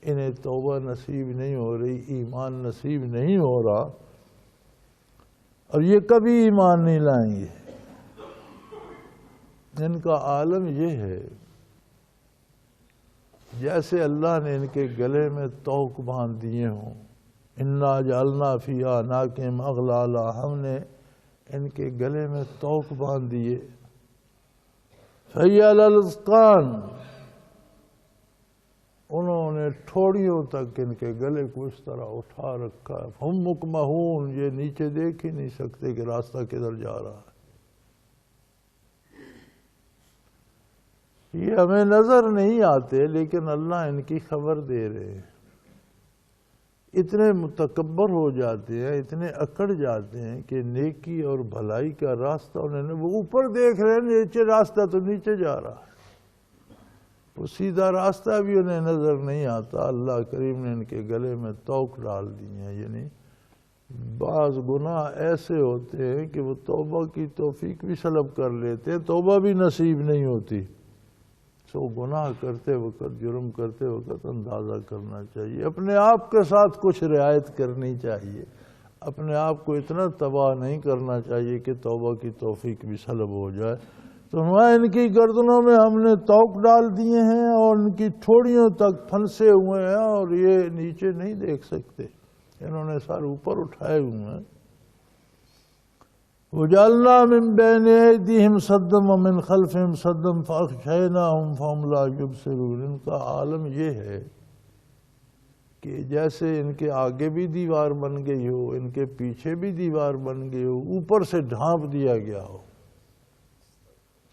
انہیں توبہ نصیب نہیں ہو رہی، ایمان نصیب نہیں ہو رہا، اور یہ کبھی ایمان نہیں لائیں گے۔ ان کا عالم یہ ہے جیسے اللہ نے ان کے گلے میں توق باندھ دیے ہوں، انا جعلنا فی اعناقہم اغلالا، ہم نے ان کے گلے میں توق باندھ دیے، فہی علی الاذقان، انہوں نے ٹھوڑیوں تک ان کے گلے کو اس طرح اٹھا رکھا ہے، ہم مکمہون، یہ نیچے دیکھ ہی نہیں سکتے کہ راستہ کدھر جا رہا ہے۔ یہ ہمیں نظر نہیں آتے لیکن اللہ ان کی خبر دے رہے ہیں۔ اتنے متکبر ہو جاتے ہیں، اتنے اکڑ جاتے ہیں کہ نیکی اور بھلائی کا راستہ وہ اوپر دیکھ رہے ہیں، نیچے راستہ تو نیچے جا رہا ہے، وہ سیدھا راستہ بھی انہیں نظر نہیں آتا۔ اللہ کریم نے ان کے گلے میں توق ڈال دی ہیں، یعنی بعض گناہ ایسے ہوتے ہیں کہ وہ توبہ کی توفیق بھی سلب کر لیتے ہیں، توبہ بھی نصیب نہیں ہوتی۔ سو گناہ کرتے وقت، جرم کرتے وقت اندازہ کرنا چاہیے، اپنے آپ کے ساتھ کچھ رعایت کرنی چاہیے، اپنے آپ کو اتنا تباہ نہیں کرنا چاہیے کہ توبہ کی توفیق بھی سلب ہو جائے۔ تو ان کی گردنوں میں ہم نے توق ڈال دیے ہیں اور ان کی ٹھوڑیوں تک پھنسے ہوئے ہیں اور یہ نیچے نہیں دیکھ سکتے، انہوں نے سر اوپر اٹھائے ہوئے ہیں۔ وَجَعَلْنَا مِن بَيْنِ أَيْدِيهِمْ صَدًّا وَمِنْ خَلْفِهِمْ صَدًّا فَأَغْشَيْنَاهُمْ فَهُمْ لَا يُبْصِرُونَ۔ ان کا عالم یہ ہے کہ جیسے ان کے آگے بھی دیوار بن گئی ہو، ان کے پیچھے بھی دیوار بن گئی ہو، اوپر سے ڈھانپ دیا گیا ہو،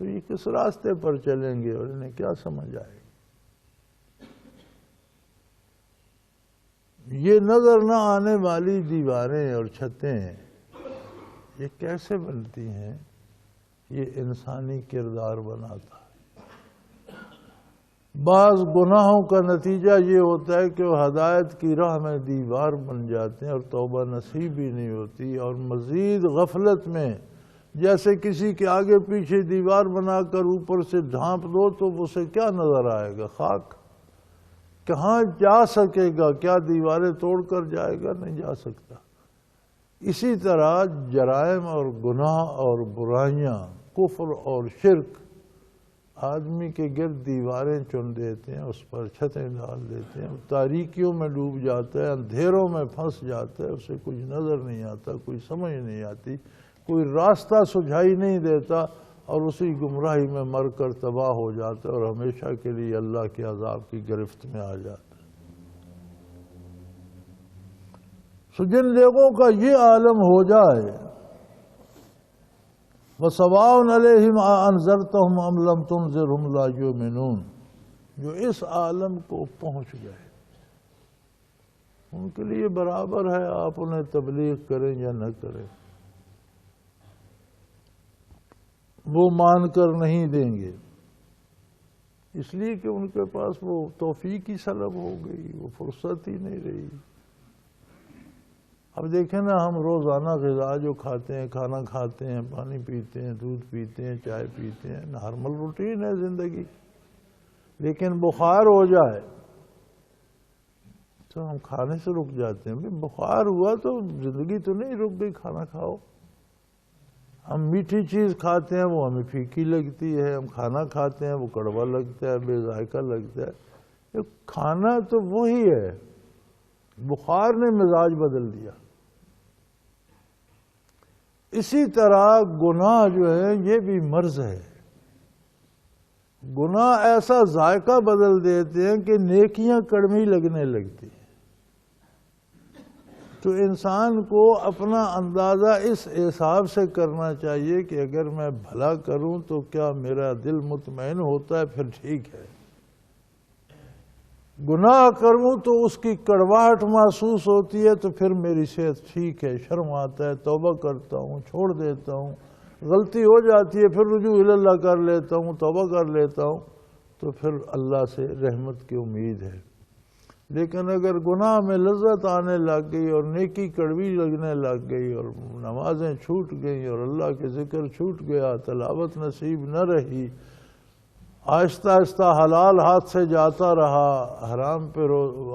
تو یہ کس راستے پر چلیں گے اور انہیں کیا سمجھ آئے گی؟ یہ نظر نہ آنے والی دیواریں اور چھتیں یہ کیسے بنتی ہیں؟ یہ انسانی کردار بناتا ہے۔ بعض گناہوں کا نتیجہ یہ ہوتا ہے کہ وہ ہدایت کی راہ میں دیوار بن جاتے ہیں اور توبہ نصیب ہی نہیں ہوتی، اور مزید غفلت میں جیسے کسی کے آگے پیچھے دیوار بنا کر اوپر سے ڈھانپ دو تو اسے کیا نظر آئے گا؟ خاک۔ کہاں جا سکے گا؟ کیا دیواریں توڑ کر جائے گا؟ نہیں جا سکتا۔ اسی طرح جرائم اور گناہ اور برائیاں، کفر اور شرک آدمی کے گرد دیواریں چن دیتے ہیں، اس پر چھتیں ڈال دیتے ہیں، تاریکیوں میں ڈوب جاتا ہے، اندھیروں میں پھنس جاتا ہے، اسے کچھ نظر نہیں آتا، کوئی سمجھ نہیں آتی، کوئی راستہ سجھائی نہیں دیتا، اور اسی گمراہی میں مر کر تباہ ہو جاتا ہے اور ہمیشہ کے لیے اللہ کے عذاب کی گرفت میں آ جاتا ہے۔ سو جن لوگوں کا یہ عالم ہو جائے، وَسَوَاءٌ عَلَيْهِمْ أَأَنذَرْتَهُمْ أَمْ لَمْ تُنذِرْهُمْ لَا يُؤْمِنُونَ، جو اس عالم کو پہنچ گئے ان کے لیے برابر ہے آپ انہیں تبلیغ کریں یا نہ کریں، وہ مان کر نہیں دیں گے، اس لیے کہ ان کے پاس وہ توفیق ہی سلب ہو گئی، وہ فرصت ہی نہیں رہی۔ اب دیکھیں نا، ہم روزانہ غذا جو کھاتے ہیں، کھانا کھاتے ہیں، پانی پیتے ہیں، دودھ پیتے ہیں، چائے پیتے ہیں، نارمل روٹین ہے زندگی، لیکن بخار ہو جائے تو ہم کھانے سے رک جاتے ہیں۔ بخار ہوا تو زندگی تو نہیں رک گئی، کھانا کھاؤ۔ ہم میٹھی چیز کھاتے ہیں، وہ ہمیں پھیکی لگتی ہے، ہم کھانا کھاتے ہیں وہ کڑوا لگتا ہے، بے ذائقہ لگتا ہے۔ کھانا تو وہی ہے، بخار نے مزاج بدل دیا۔ اسی طرح گناہ جو ہے یہ بھی مرض ہے، گناہ ایسا ذائقہ بدل دیتے ہیں کہ نیکیاں کڑوی لگنے لگتی ہیں۔ تو انسان کو اپنا اندازہ اس حساب سے کرنا چاہیے کہ اگر میں بھلا کروں تو کیا میرا دل مطمئن ہوتا ہے؟ پھر ٹھیک ہے، گناہ کروں تو اس کی کڑواہٹ محسوس ہوتی ہے تو پھر میری صحت ٹھیک ہے، شرم آتا ہے، توبہ کرتا ہوں، چھوڑ دیتا ہوں، غلطی ہو جاتی ہے پھر رجوع اللہ کر لیتا ہوں، توبہ کر لیتا ہوں، تو پھر اللہ سے رحمت کی امید ہے۔ لیکن اگر گناہ میں لذت آنے لگ گئی اور نیکی کڑوی لگنے لگ گئی اور نمازیں چھوٹ گئیں اور اللہ کے ذکر چھوٹ گیا، تلاوت نصیب نہ رہی، آہستہ آہستہ حلال ہاتھ سے جاتا رہا، حرام پہ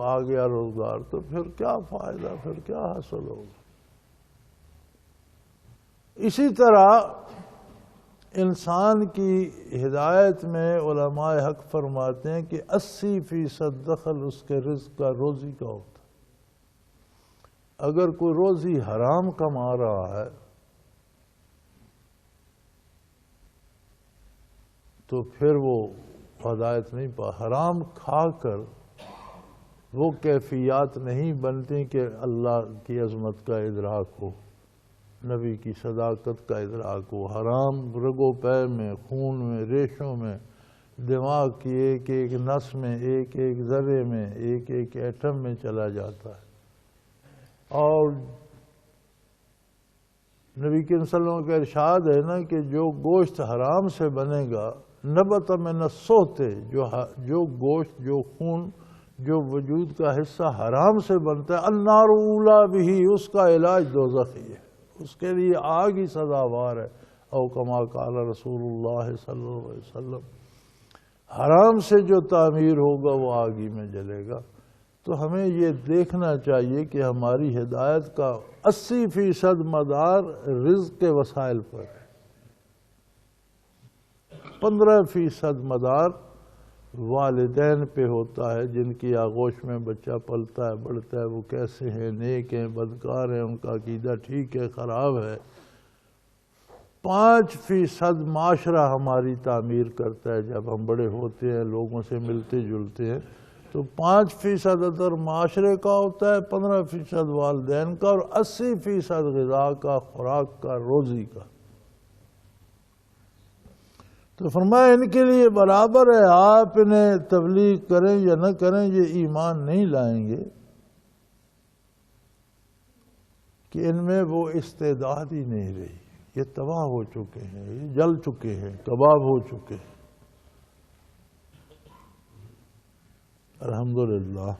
آ گیا روزگار، تو پھر کیا فائدہ، پھر کیا حاصل ہوگا؟ اسی طرح انسان کی ہدایت میں علماء حق فرماتے ہیں کہ 80% دخل اس کے رزق کا، روزی کا ہوتا ہے۔ اگر کوئی روزی حرام کما رہا ہے تو پھر وہ ہدایت نہیں پا، حرام کھا کر وہ کیفیات نہیں بنتی کہ اللہ کی عظمت کا ادراک ہو، نبی کی صداقت کا ادراک ہو۔ حرام رگو پے میں، خون میں، ریشوں میں دماغ کی ایک ایک نس میں، ایک ایک ذرے میں، ایک ایک ایٹم میں چلا جاتا ہے۔ اور نبی کریم صلی اللہ علیہ وسلم کا ارشاد ہے نا کہ جو گوشت حرام سے بنے گا، نبت من الصوت، جو گوشت، جو خون، جو وجود کا حصہ حرام سے بنتا ہے، النار اولا بھی، اس کا علاج دوزخ ہی ہے، اس کے لیے آگ ہی سزاوار ہے۔ او کما قال رسول اللہ صلی اللہ علیہ وسلم، حرام سے جو تعمیر ہوگا وہ آگ ہی میں جلے گا۔ تو ہمیں یہ دیکھنا چاہیے کہ ہماری ہدایت کا 80% مدار رزق کے وسائل پر ہے، 15% مدار والدین پہ ہوتا ہے، جن کی آغوش میں بچہ پلتا ہے، بڑھتا ہے، وہ کیسے ہیں، نیک ہیں، بدکار ہیں، ان کا عقیدہ ٹھیک ہے، خراب ہے۔ 5% معاشرہ ہماری تعمیر کرتا ہے، جب ہم بڑے ہوتے ہیں، لوگوں سے ملتے جلتے ہیں، تو 5% اثر معاشرے کا ہوتا ہے، 15% والدین کا، اور 80% غذا کا، خوراک کا، روزی کا۔ تو فرمایا ان کے لیے برابر ہے، آپ انہیں تبلیغ کریں یا نہ کریں، یہ ایمان نہیں لائیں گے کہ ان میں وہ استعداد ہی نہیں رہی، یہ تباہ ہو چکے ہیں، یہ جل چکے ہیں، کباب ہو چکے ہیں۔ الحمدللہ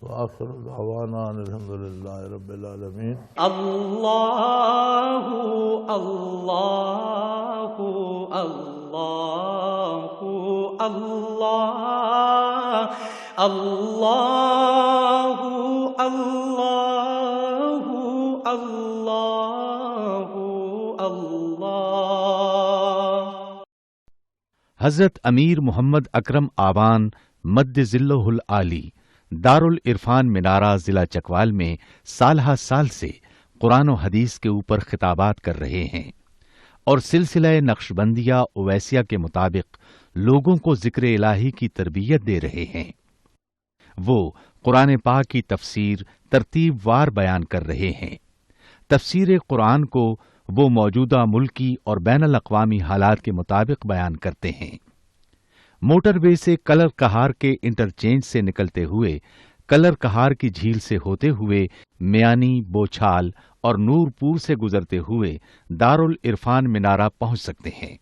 وآخر دعوانا الحمدللہ رب العالمین۔ اللہ اللہ اللہ اللہ اللہ اللہ اللہ اللہ۔ حضرت امیر محمد اکرم آوان مد ظلہ العالی دارالعرفان منارہ ضلع چکوال میں سالہ سال سے قرآن و حدیث کے اوپر خطابات کر رہے ہیں اور سلسلہ نقشبندیہ اویسیہ کے مطابق لوگوں کو ذکر الہی کی تربیت دے رہے ہیں۔ وہ قرآن پاک کی تفسیر ترتیب وار بیان کر رہے ہیں۔ تفسیر قرآن کو وہ موجودہ ملکی اور بین الاقوامی حالات کے مطابق بیان کرتے ہیں۔ موٹر وے سے کلر کہار کے انٹرچینج سے نکلتے ہوئے، کلر کہار کی جھیل سے ہوتے ہوئے، میانی، بوچھال اور نور پور سے گزرتے ہوئے دارالعرفان منارہ پہنچ سکتے ہیں۔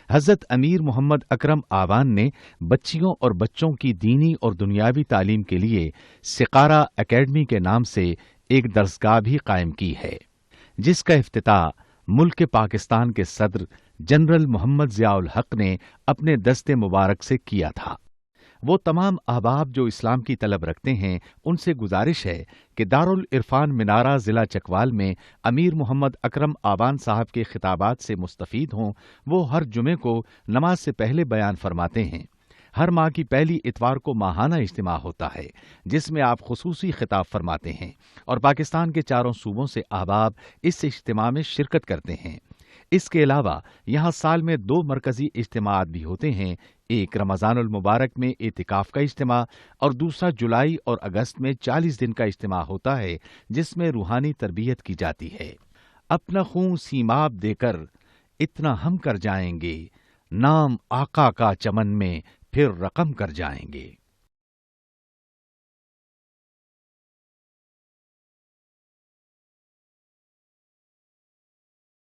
حضرت امیر محمد اکرم آوان نے بچیوں اور بچوں کی دینی اور دنیاوی تعلیم کے لیے سقارہ اکیڈمی کے نام سے ایک درسگاہ بھی قائم کی ہے، جس کا افتتاح ملک پاکستان کے صدر جنرل محمد ضیاء الحق نے اپنے دست مبارک سے کیا تھا۔ وہ تمام احباب جو اسلام کی طلب رکھتے ہیں، ان سے گزارش ہے کہ دارالعرفان منارہ ضلع چکوال میں امیر محمد اکرم آوان صاحب کے خطابات سے مستفید ہوں۔ وہ ہر جمعے کو نماز سے پہلے بیان فرماتے ہیں۔ ہر ماہ کی پہلی اتوار کو ماہانہ اجتماع ہوتا ہے، جس میں آپ خصوصی خطاب فرماتے ہیں اور پاکستان کے چاروں صوبوں سے احباب اس اجتماع میں شرکت کرتے ہیں۔ اس کے علاوہ یہاں سال میں 2 مرکزی اجتماعات بھی ہوتے ہیں، ایک رمضان المبارک میں اعتکاف کا اجتماع اور دوسرا جولائی اور اگست میں 40 دن کا اجتماع ہوتا ہے، جس میں روحانی تربیت کی جاتی ہے۔ اپنا خون سیماب دے کر اتنا ہم کر جائیں گے، نام آقا کا چمن میں پھر رقم کر جائیں گے۔